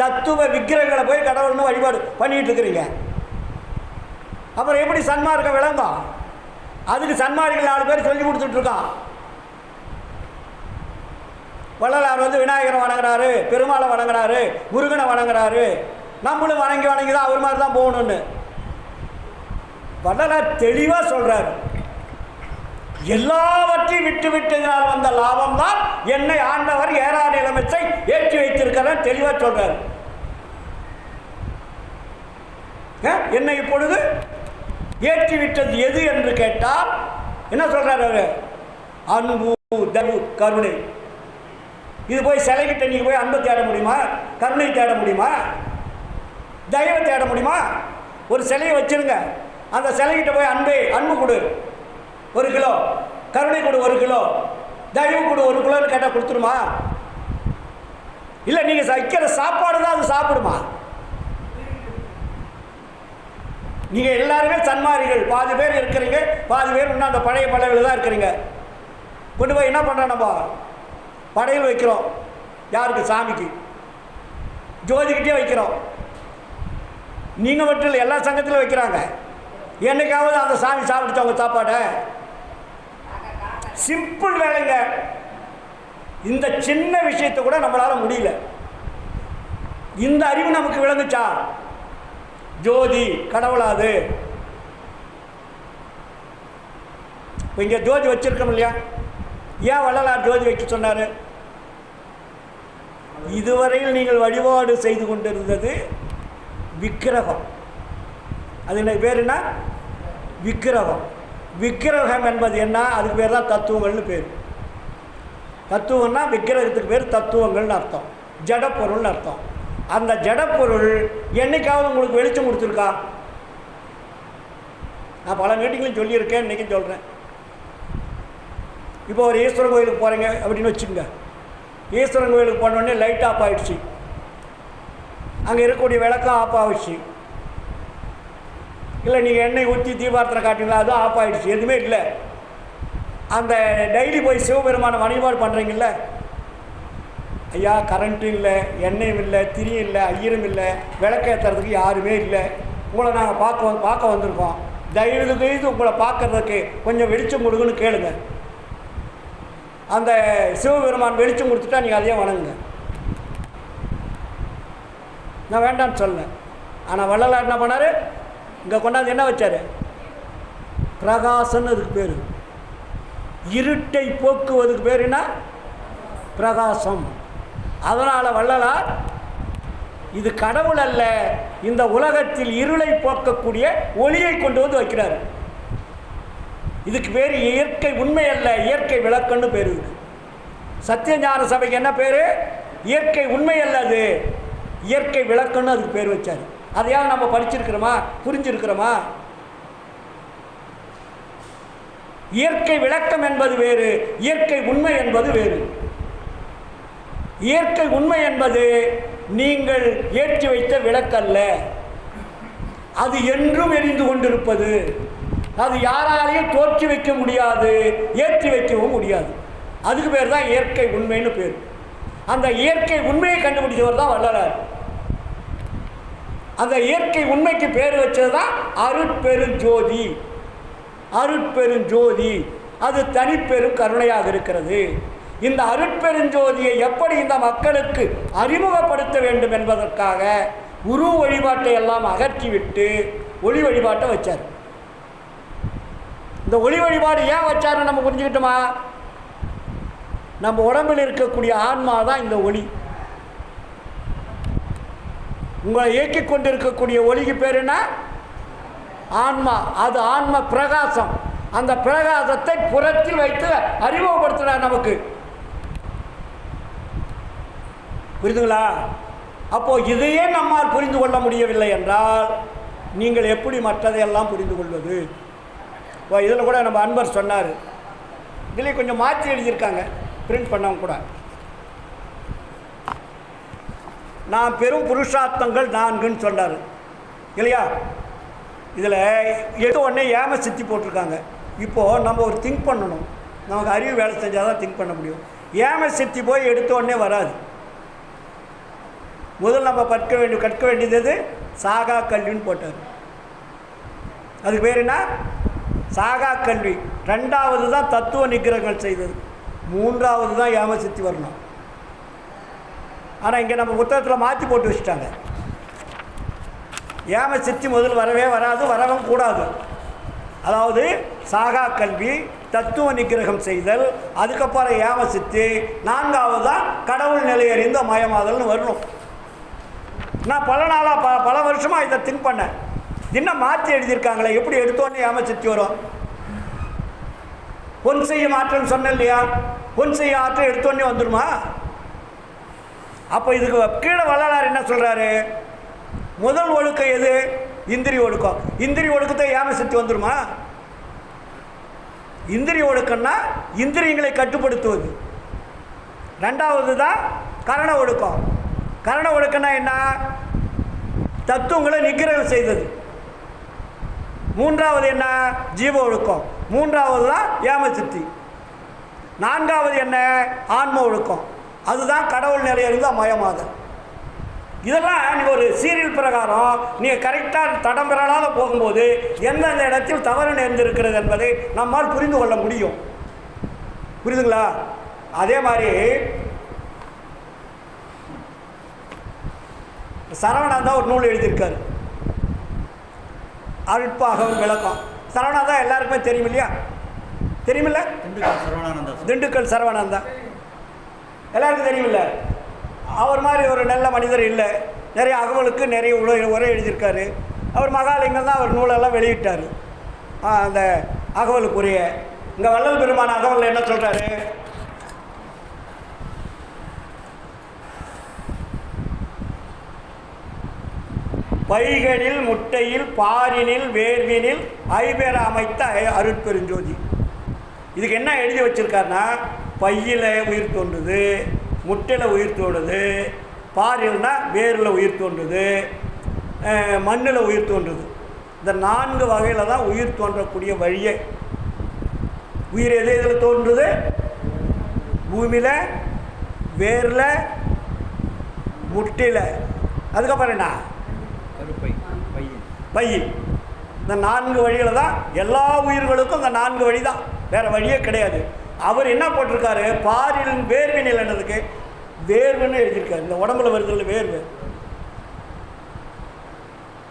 தத்துவ விக்கிரகங்களை போய் கடவுள்னு வழிபாடு பண்ணிட்டு இருக்கிறீங்க. அப்புறம் எப்படி சன்மார்க்கம் விளங்கும்? அதுக்கு சன்மார்க்கில் 4 பேர் சொல்லி கொடுத்துட்ருக்கான். வள்ளலார் வந்து விநாயகரை வணங்குறாரு, பெருமாளை வணங்குறாரு, முருகனை வணங்குறாரு. நம்மளும் வணங்கி தான் அவர் மாதிரி தான் போகணும்னு வள்ளலார் தெளிவாக சொல்கிறார். எல்லாவற்றையும் விட்டு விட்டதினால் வந்த லாபம் தான் என்னை ஆண்டவர் ஏறா நிலைமைச்சை ஏற்றி வைத்திருக்கிறார் தெளிவாக சொல்கிறார். என்னை இப்பொழுது ஏற்றி விட்டது எது என்று கேட்டால் என்ன சொல்றாரு அவரு? அன்பு, தயவு, கருணை. இது போய் சிலைகிட்ட நீங்க போய் அன்பு தேட முடியுமா? கருணை தேட முடியுமா? தயவை தேட முடியுமா? ஒரு சிலையை வச்சிருங்க, அந்த சிலைகிட்ட போய் அன்பு கொடு 1 கிலோ, கருணை கொடு 1 கிலோ, தயவு கொடு 1 கிலோன்னு கேட்டால் கொடுத்துருமா? இல்லை நீங்கள் வைக்கிற சாப்பாடு தான் அது சாப்பிடுமா? நீங்கள் எல்லாருமே சன்மாரிகள், பாதி பேர் இருக்கிறீங்க, பாதி பேர் இன்னும் அந்த பழைய படையில் தான் இருக்கிறீங்க. கொண்டு போய் என்ன பண்ணுறோம்? நம்ம படையில் வைக்கிறோம். யாருக்கு? சாமிக்கு, ஜோதிக்கிட்டே வைக்கிறோம். நீங்கள் மட்டும் இல்லை, எல்லா சங்கத்திலும் வைக்கிறாங்க. என்னைக்காவது அந்த சாமி சாப்பிடுச்சு அவங்க சாப்பாடை? சிம்பிள் வேலைங்க. இந்த சின்ன விஷயத்தை கூட நம்மளால் முடியல. இந்த அறிவு நமக்கு விளங்குச்சா? ஜோதி கடவுளாது. இப்போ இங்கே ஜோதி வச்சிருக்கோம் இல்லையா? ஏன் வள்ளலார் ஜோதி வைக்க சொன்னார்? இதுவரையில் நீங்கள் வழிபாடு செய்து கொண்டிருந்தது விக்கிரகம். அது என்ன பேர்? என்ன விக்கிரகம்? விக்கிரகம் என்பது என்ன? அதுக்கு பேர் தான் தத்துவங்கள்னு பேர். தத்துவம்னா விக்கிரகத்துக்கு பேர் தத்துவங்கள்னு அர்த்தம், ஜடப்பொருள்னு அர்த்தம். அந்த ஜடப்பொருள் என்னைக்காவது உங்களுக்கு வெளிச்சம் கொடுத்துருக்கா? நான் பல மீட்டிங்லையும் சொல்லியிருக்கேன், இன்றைக்கும் சொல்கிறேன். இப்போ ஒரு ஈஸ்வரன் கோயிலுக்கு போகிறீங்க அப்படின்னு வச்சுக்கோங்க. ஈஸ்வரன் கோயிலுக்கு போனோடனே லைட் ஆஃப் ஆகிடுச்சு, அங்கே இருக்கக்கூடிய விளக்கம் ஆஃப் ஆகிடுச்சு. இல்லை நீங்கள் எண்ணெய் ஊற்றி தீபார்த்தனை காட்டிங்களா, அதுவும் ஆஃப் ஆகிடுச்சு, எதுவுமே இல்லை. அந்த டெய்லி போய் சிவபெருமான வழிபாடு பண்ணுறீங்கள, ஐயா கரண்ட்டும் இல்லை, எண்ணெயும் இல்லை, திரியும் இல்லை, ஐயரும் இல்லை, விளக்கேற்றுறதுக்கு யாருமே இல்லை, உங்களை நாங்கள் பார்க்க வந்திருக்கோம். தயவு செய்து உங்களை பார்க்கறதுக்கு கொஞ்சம் வெளிச்சம் கொடுங்கன்னு கேளுங்க. அந்த சிவபெருமான் வெளிச்சம் கொடுத்துட்டா நீங்கள் அதையே வணங்குங்க. நான் வேண்டான்னு சொல்லலை. ஆனால் வள்ளலார் என்ன பண்ணார்? இங்கே கொண்டாந்து என்ன வச்சார்? பிரகாசன்னு அதுக்கு பேர். இருட்டை போக்குவதுக்கு பேர் என்ன? பிரகாசம். அதனால் வள்ளலார் இது கடவுள் அல்ல, இந்த உலகத்தில் இருளை போக்கக்கூடிய ஒளியை கொண்டு வந்து வைக்கிறார். இதுக்கு பேர் இயற்கை உண்மை அல்ல, இயற்கை விளக்கன்னு பேர். இது சத்தியஞான சபைக்கு என்ன பேர்? இயற்கை உண்மை அல்ல, அது இயற்கை விளக்கன்னு அதுக்கு பேர் வச்சார். அதையாவது நம்ம படிச்சிருக்கிறோமா, புரிஞ்சிருக்கிறோமா? இயற்கை விளக்கம் என்பது வேறு, இயற்கை உண்மை என்பது வேறு. இயற்கை உண்மை என்பது நீங்கள் ஏற்றி வைத்த விளக்கல்ல, அது என்றும் எரிந்து கொண்டிருப்பது. அது யாராலையும் தோற்றி வைக்க முடியாது, ஏற்றி வைக்கவும் முடியாது. அதுக்கு பேர் தான் இயற்கை உண்மைன்னு பேர். அந்த இயற்கை உண்மையை கண்டுபிடிச்சவர் தான் வள்ளலார். அந்த இயற்கை உண்மைக்கு பேர் வச்சது தான் அருட்பெருஞ்சோதி. அருட்பெருஞ்சோதி அது தனிப்பெரும் கருணையாக இருக்கிறது. இந்த அருட்பெருஞ்சோதியை எப்படி இந்த மக்களுக்கு அறிமுகப்படுத்த வேண்டும் என்பதற்காக உருவ வழிபாட்டை எல்லாம் அகற்றிவிட்டு ஒளி வழிபாட்டை வச்சார். இந்த ஒளி வழிபாடு ஏன் வச்சாருன்னு நம்ம புரிஞ்சுக்கிட்டோமா? நம்ம உடம்பில் இருக்கக்கூடிய ஆன்மா தான் இந்த ஒளி. உங்களை இயக்கி கொண்டிருக்கக்கூடிய ஒளிக்கு பேர் என்ன? ஆன்மா. அது ஆன்ம பிரகாசம். அந்த பிரகாசத்தை புறத்தில் வைத்து அறிமுகப்படுத்துகிறார் நமக்கு. புரியுதுங்களா? அப்போது இதையே நம்மால் புரிந்து கொள்ள முடியவில்லை என்றால் நீங்கள் எப்படி மற்றதையெல்லாம் புரிந்து கொள்வது? இதில் கூட நம்ம அன்பர் சொன்னார், இதிலே கொஞ்சம் மாற்றி எழுதியிருக்காங்க, பிரிண்ட் பண்ணவங்க கூட. நான் பெரும் புருஷார்த்தங்கள் 4ன்னு சொன்னார் இல்லையா? இதில் எடுத்த உடனே ஏம சித்தி போட்டிருக்காங்க. இப்போது நம்ம ஒரு திங்க் பண்ணணும், நமக்கு அறிவு வேலை செஞ்சால் தான் திங்க் பண்ண முடியும். ஏம சித்தி போய் எடுத்த உடனே வராது. முதல் நம்ம கற்க வேண்டியது சாகா கல்வின்னு போட்டார். அதுக்கு பேர் என்ன? சாகா கல்வி. 2வது தான் தத்துவ நிகிரகங்கள் செய்தது. 3வது தான் ஏம சித்தி வரணும். ஆனால் இங்கே நம்ம புத்தகத்தில் மாற்றி போட்டு வச்சுட்டாங்க. ஏம சித்தி முதல் வரவே வராது, வரவும் கூடாது. அதாவது சாகா கல்வி, தத்துவ நிகிரகம் செய்தல், அதுக்கப்புறம் ஏம சித்தி, 4வது தான் கடவுள் நிலையறிந்த மயமாதல்னு வரணும். நான் பல நாளாக பல வருஷமாக இதை திங்க் பண்ணேன். இன்னும் மாற்றி எழுதியிருக்காங்களே, எப்படி எடுத்தோன்னே ஏம சித்தி வரும்? பொன் செய்யும் ஆற்றல்னு சொன்னேன் இல்லையா? பொன் செய்யும் ஆற்றல் எடுத்தோன்னே வந்துடுமா? அப்போ இதுக்கு கீழே வள்ளலார் என்ன சொல்கிறாரு? முதல் ஒழுக்கம் எது? இந்திரிய ஒழுக்கம். இந்திரிய ஒழுக்கத்தை ஏம சித்தி வந்துடுமா? இந்திரிய ஒழுக்கம்னா இந்திரியங்களை கட்டுப்படுத்துவது. 2வது தான் கரண ஒழுக்கம். கரண ஒழுக்கம்னா என்ன? தத்துவங்களை நிகிரகம் செய்தது. 3வது என்ன? ஜீவ ஒழுக்கம். 3வது தான் ஏம சித்தி. 4வது என்ன? ஆன்ம ஒழுக்கம். அதுதான் கடவுள் நிலையிலிருந்து மயமாதல். இதெல்லாம் நீங்கள் ஒரு சீரியல் பிரகாரம் நீங்கள் கரெக்டாக தடம் பெறாத போகும்போது எந்தெந்த இடத்தில் தவறு நேர்ந்திருக்கிறது என்பதை நம்மால் புரிந்து கொள்ள முடியும். புரியுதுங்களா? அதே மாதிரி சரவணாந்தா ஒரு நூல் எழுதியிருக்காரு, அருட்பாகம் விளக்கம். சரவணாந்தா எல்லாருக்குமே தெரியும் இல்லையா? தெரியுமில்ல? திண்டுக்கல் சரவணாந்தா எல்லாருக்கும் தெரியுமில்ல? அவர் மாதிரி ஒரு நல்ல மனிதர் இல்லை. நிறைய அகவலுக்கு நிறைய உரை எழுதியிருக்காரு. அவர் மகாலிங்கம் தான் அவர் நூலெல்லாம் வெளியிட்டார். அந்த அகவலுக்குரிய இங்கே வள்ளல் பெருமான அகவலில் என்ன சொல்கிறாரு? பைகளில் முட்டையில் பாரினில் வேர்வினில் ஐபெற அமைத்த அருட்பெருஞ்சோதி. இதுக்கு என்ன எழுதி வச்சுருக்காருன்னா, பையில் உயிர் தோன்றுது, முட்டையில் உயிர் தோன்றுது, பாரில்னா வேரில் உயிர் தோன்றுது, மண்ணில் உயிர் தோன்றுது. இந்த 4 வகையில் தான் உயிர் தோன்றக்கூடிய வழியே. உயிர் எது இதில் தோன்றுது? பூமியில், வேரில், முட்டையில். அதுக்கப்புறம் என்ன? பை. இந்த 4 வழியில் தான் எல்லா உயிர்களுக்கும் இந்த 4 வழி தான், வேறு வழியே கிடையாது. அவர் என்ன போட்டிருக்காரு, பாரில் வேர்வினில் என்னதுக்கு வேர்வுன்னு எழுதியிருக்காரு. இந்த உடம்புல வருதில்ல வேர்வு,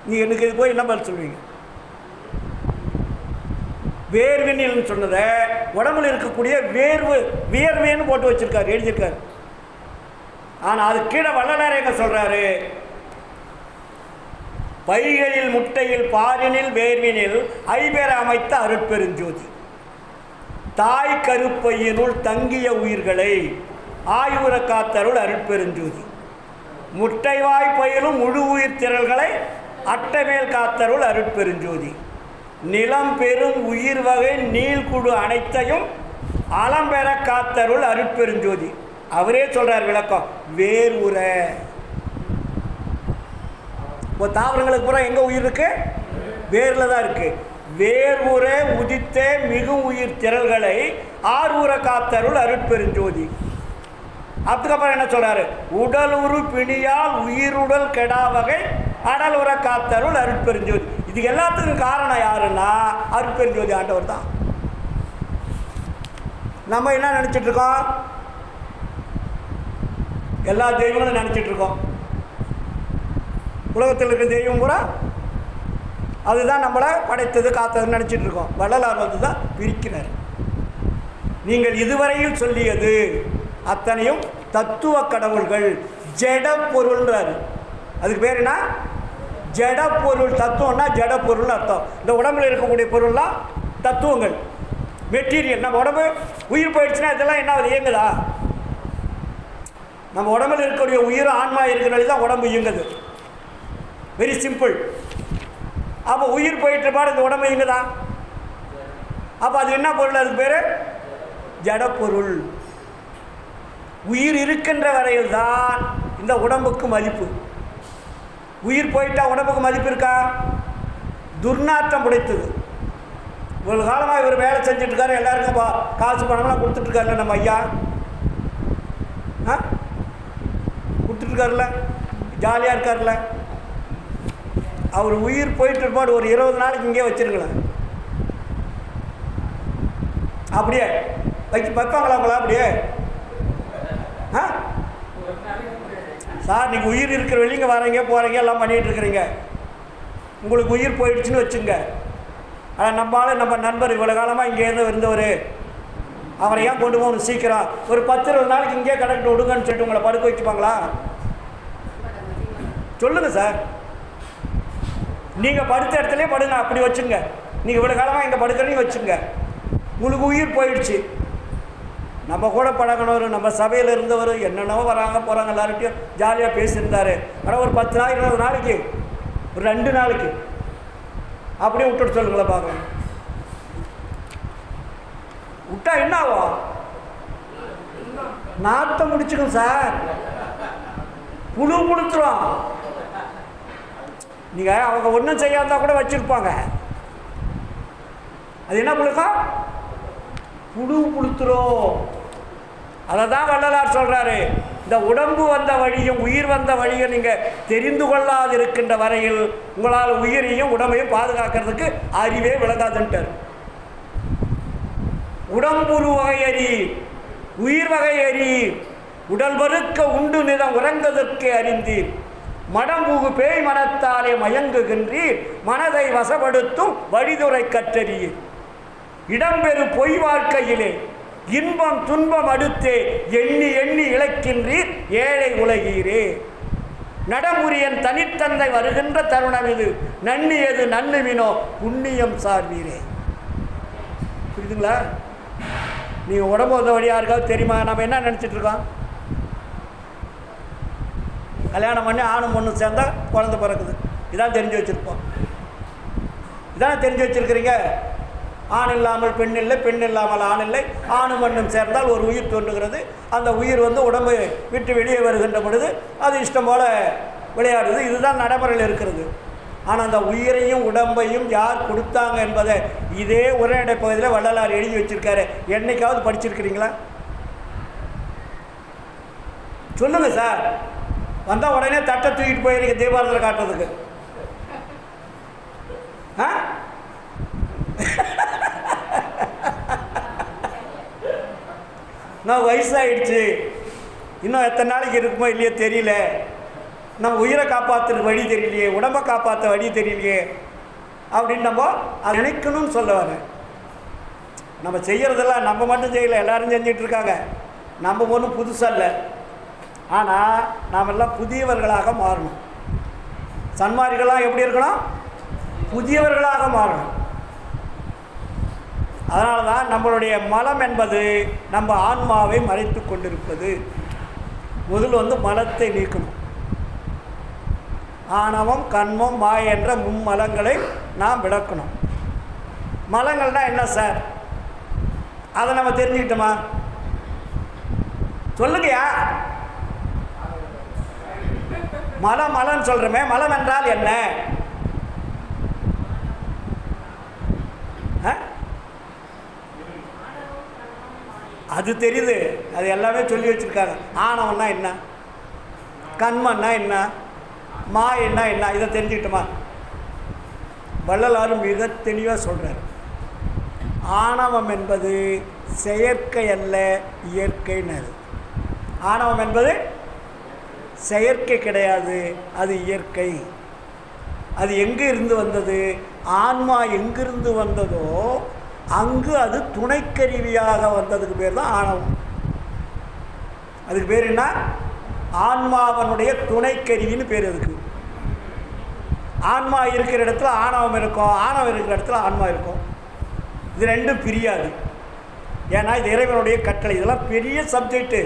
நீங்கள் எனக்கு இது போய் என்ன பதில் சொல்லுவீங்க? வேர்வினில்னு சொன்னதை உடம்புல இருக்கக்கூடிய வியர்வேன்னு போட்டு வச்சிருக்காரு, எழுதியிருக்காரு. ஆனால் அது கீழே வள்ளலார் எங்க சொல்றாரு, பைகளில் முட்டையில் பாரினில் வேர்வினில் ஐபெற அமைத்த அருட்பெருஞ்சோதி, தாய் கருப்பையினுள் தங்கிய உயிர்களை ஆயுற காத்தருள் அருட்பெருஞ்சோதி, முட்டைவாய் பயிலும் முழு உயிர் திரள்களை அட்டமேல் காத்தருள் அருட்பெருஞ்சோதி, நிலம் பெரும் உயிர் வகை நீள்குடு அனைத்தையும் அலம்பெற காத்தருள் அருட்பெருஞ்சோதி. அவரே சொல்றார் விளக்கம், வேர் உர. இப்போ தாவரங்களுக்கு பூரா எங்கே உயிர் இருக்கு? வேரில் தான் இருக்கு. வேர் உர உதித்த மிகு உயிர் திரள்களை ஆரூர காத்தருள் அருட்பெருஞ்சோதி. அதுக்கப்புறம் என்ன சொல்றாரு, உடல் உரு பிணியால் உயிருடல் கெடா வகை அடல் உர காத்தருள் அருட்பெருஞ்சோதி. இதுக்கு எல்லாத்துக்கும் காரணம் யாருன்னா அருட்பெருஞ்சோதி ஆண்டவர் தான். நம்ம என்ன நினச்சிட்டு இருக்கோம்? எல்லா தெய்வங்களும் நினச்சிட்டு இருக்கோம். உலகத்தில் இருக்கிற தெய்வம் கூட அதுதான் நம்மளை படைத்தது காத்ததுன்னு நினச்சிட்டு இருக்கோம். வள்ளலார் வந்து தான் பிரிக்கிறார். நீங்கள் இதுவரையில் சொல்லியது அத்தனையும் தத்துவ கடவுள்கள், ஜட பொருள்ன்றாரு. அதுக்கு பேர் என்ன? ஜட பொருள். தத்துவம்னா ஜட பொருள்னு அர்த்தம். இந்த உடம்புல இருக்கக்கூடிய பொருள்லாம் தத்துவங்கள், மெட்டீரியல். நம்ம உடம்பு உயிர் போயிடுச்சுன்னா இதெல்லாம் என்ன ஆகுது? இயங்குதா? நம்ம உடம்புல இருக்கக்கூடிய உயிர் ஆன்மா இருக்கிறனால தான் உடம்பு இயங்குது. Very simple. அப்போ உயிர் போயிட்டு பாடு இந்த உடம்பு இயங்குதா? அப்போ அது என்ன பொருள்? அதுக்கு பேர் ஜடப்பொருள். உயிர் இருக்கின்ற வரையில் தான் இந்த உடம்புக்கு மதிப்பு. உயிர் போயிட்டா உடம்புக்கு மதிப்பு இருக்கா? துர்நாற்றம் புடைத்தது. ஒரு காலமாக இவர் வேலை செஞ்சுட்டு இருக்காரு, எல்லாருக்கும் காசு பணம்லாம் கொடுத்துட்ருக்காருல்ல நம்ம ஐயா, கொடுத்துட்ருக்காருல்ல, ஜாலியாக இருக்கார்ல. அவர் உயிர் போயிட்டு இருப்பாடு ஒரு 20 நாளைக்கு இங்கே வச்சிருங்களேன். அப்படியே வைப்பாங்களா அப்படியே? சார் நீங்கள் உயிர் இருக்கிற வெளிங்க வரீங்க போகிறீங்க எல்லாம் பண்ணிகிட்டு இருக்கிறீங்க, உங்களுக்கு உயிர் போயிடுச்சுன்னு வச்சுங்க. ஆனால் நம்ம நண்பர் இவ்வளோ காலமாக இங்கேருந்து இருந்தவர், அவரை ஏன் கொண்டு போகணும் சீக்கிரம், ஒரு 10-20 நாளைக்கு இங்கே கடக்கிட்டு விடுங்கன்னு சொல்லிட்டு உங்களை படுக்க வச்சுப்பாங்களா? சொல்லுங்கள் சார். நீங்கள் படுத்த இடத்துலேயே படுங்க, அப்படி வச்சுங்க. நீங்கள் இவ்வளோ காலமாக இங்கே படுக்கிறீங்க வச்சுங்க, உங்களுக்கு உயிர் போயிடுச்சு. நம்ம கூட பழகினவர், நம்ம சபையில் இருந்தவர், என்னென்னவோ வராங்க போகிறாங்க, எல்லார்கிட்டையும் ஜாலியாக பேசியிருந்தார். ஆனால் ஒரு 10 நாள் 20 நாளைக்கு, ஒரு 2 நாளைக்கு அப்படியே விட்டுட்டு சொல்லுங்களேன் பார்க்கலாம். விட்டா என்ன ஆகும்? நாத்தம் முடிச்சுக்கும் சார், புழு புழுத்துரும். நீங்கள் அவங்க ஒன்றும் செய்யாதா கூட வச்சுருப்பாங்க, அது என்ன புழுக்கம்? புழு புழுத்துரும். அதை தான் வள்ளலார் சொல்கிறாரு, இந்த உடம்பு வந்த வழியும் உயிர் வந்த வழியும் நீங்கள் தெரிந்து கொள்ளாது இருக்கின்ற வரையில் உங்களால் உயிரையும் உடம்பையும் பாதுகாக்கிறதுக்கு அறிவே விளங்காதுன்ட்டார். உடம்புரு வகையறி உயிர் வகையறி உடல் பருக்க உண்டு நிதம் உறங்குவதற்கு அறிந்தீர், மடம்புகு பேய் மனத்தாலே மயங்குகின்றீர், மனதை வசப்படுத்தும் வழிதுறை கற்றறியீர், இடம்பெறு பொய் வாழ்க்கையிலே இன்பம் துன்பம் அடுத்தே எண்ணி எண்ணி இழைக்கின்றீர் ஏழை உலகீரே, நடமுரியன் தனித்தந்தை வருகின்ற தருணம் இது, நன்னியது நன்னுமினோ புண்ணியம் சார்வீரே. புரியுதுங்களா? நீங்கள் உடம்பு வந்த வழியாக இருக்காது தெரியுமா? நம்ம என்ன நினச்சிட்ருக்கோம்? கல்யாணம் பண்ணி ஆணும் பொண்ணும் சேர்ந்தால் குழந்தை பிறக்குது, இதான் தெரிஞ்சு வச்சுருப்போம். இதான் தெரிஞ்சு வச்சுருக்கிறீங்க. ஆண் இல்லாமல் பெண் இல்லை, பெண் இல்லாமல் ஆண் இல்லை, ஆணும் பெண்ணும் சேர்ந்தால் ஒரு உயிர் தோன்றுகிறது. அந்த உயிர் வந்து உடம்பு விட்டு வெளியே வருகின்ற பொழுது அது இஷ்டம் போல் விளையாடுது. இதுதான் நடைமுறையில் இருக்கிறது. ஆனால் அந்த உயிரையும் உடம்பையும் யார் கொடுத்தாங்க என்பதை இதே உரைநடை பகுதியில் வள்ளலார் எழுதி வச்சிருக்காரு. என்னைக்காவது படிச்சிருக்கிறீங்களா? சொல்லுங்கள் சார். வந்தால் உடனே தட்டை தூக்கிட்டு போயிருக்க தீபாவளியில் காட்டுறதுக்கு. நான் வயசாகிடுச்சு, இன்னும் எத்தனை நாளைக்கு இருக்குமோ இல்லையோ தெரியல, நம்ம உயிரை காப்பாற்றுறதுக்கு வழி தெரியலையே, உடம்பை காப்பாற்ற வழி தெரியலையே அப்படின்னு நம்ம அதை நினைக்கணும்னு சொல்ல வரேன். நம்ம செய்கிறதெல்லாம் நம்ம மட்டும் செய்யலை, எல்லோரும் செஞ்சிட்ருக்காங்க. நம்ம ஒன்றும் புதுசாக இல்லை. ஆனால் நாம் எல்லாம் புதியவர்களாக மாறணும். சன்மார்க்கெல்லாம் எப்படி இருக்கணும்? புதியவர்களாக மாறணும். அதனால தான் நம்மளுடைய மலம் என்பது நம்ம ஆன்மாவை மறைத்து கொண்டிருப்பது. முதல் மலத்தை நீக்கணும். ஆணவம், கண்மம், மாயை என்ற மும்மலங்களை நாம் விளக்கணும். மலங்கள்னால் என்ன சார்? அதை நம்ம தெரிஞ்சுக்கிட்டோமா? சொல்லுங்கயா. மலம்னு சொல்கிறோமே, மலம் என்றால் என்ன? அது தெரியுது, அது எல்லாமே சொல்லி வச்சுருக்காங்க. ஆணவம்னா என்ன, கண்மன்னா என்ன, மாயன்னா என்ன, இதை தெரிஞ்சுக்கிட்டோமா? வள்ளலார் மிக தெளிவாக சொல்கிறார். ஆணவம் என்பது செயற்கை அல்ல, இயற்கைன்னு. ஆணவம் என்பது செயற்கை கிடையாது, அது இயற்கை. அது எங்கே இருந்து வந்தது? ஆன்மா எங்கிருந்து வந்ததோ அங்கு அது துணைக்கருவியாக வந்ததுக்கு பேர் தான் ஆணவம். அதுக்கு பேர் என்ன? ஆன்மாவனுடைய துணைக்கருவின்னு பேர். அதுக்கு ஆன்மா இருக்கிற இடத்துல ஆணவம் இருக்கும், ஆணவம் இருக்கிற இடத்துல ஆன்மா இருக்கும். இது ரெண்டும் பிரியாது. ஏன்னா இது இறைவனுடைய கட்டளை. இதெல்லாம் பெரிய சப்ஜெக்டு.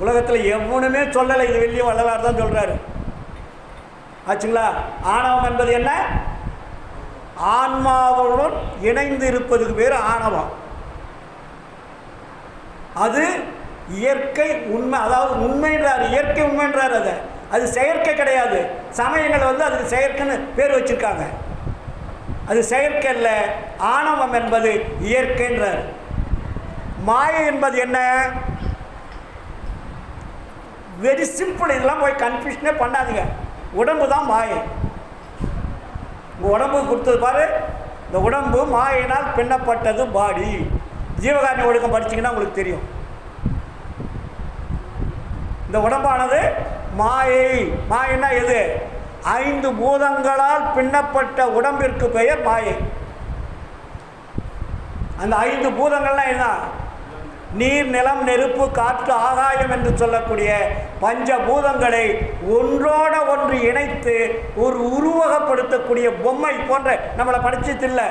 உலகத்தில் எவனுமே சொல்லலை, இது வெளியே வள்ளலார் தான் சொல்கிறாரு. ஆச்சுங்களா? ஆணவம் என்பது என்ன? ஆன்மாவுடன் இணைந்து இருப்பதுக்கு பேர் ஆணவம். அது இயற்கை உண்மை, அதாவது உண்மைன்றார், இயற்கை உண்மைன்றார். அது செயற்கை கிடையாது. சமயங்கள் அதுக்கு செயற்கைன்னு பேர் வச்சுருக்காங்க. அது செயற்கை அல்ல. ஆணவம் என்பது இயற்கைன்றார். மாயை என்பது என்ன? Very simple. இதெல்லாம் போய் கன்ஃபியூஷனே பண்ணாதீங்க. உடம்பு தான் மாயை. உங்கள் உடம்பு கொடுத்தது பாரு, இந்த உடம்பு மாயினால் பின்னப்பட்டது பாடி. ஜீவகாரணி ஒழுக்கம் படிச்சிங்கன்னா உங்களுக்கு தெரியும். இந்த உடம்பானது மாயை. மாயைன்னா எது? 5 பூதங்களால் பின்னப்பட்ட உடம்பிற்கு பெயர் மாயை. அந்த 5 பூதங்கள்லாம் என்ன? நீர், நிலம், நெருப்பு, காற்று, ஆகாயம் என்று சொல்லக்கூடிய பஞ்சபூதங்களை ஒன்றோட ஒன்று இணைத்து ஒரு உருவகப்படுத்தக்கூடிய பொம்மை போன்ற நம்மளை படிச்சதில்லை.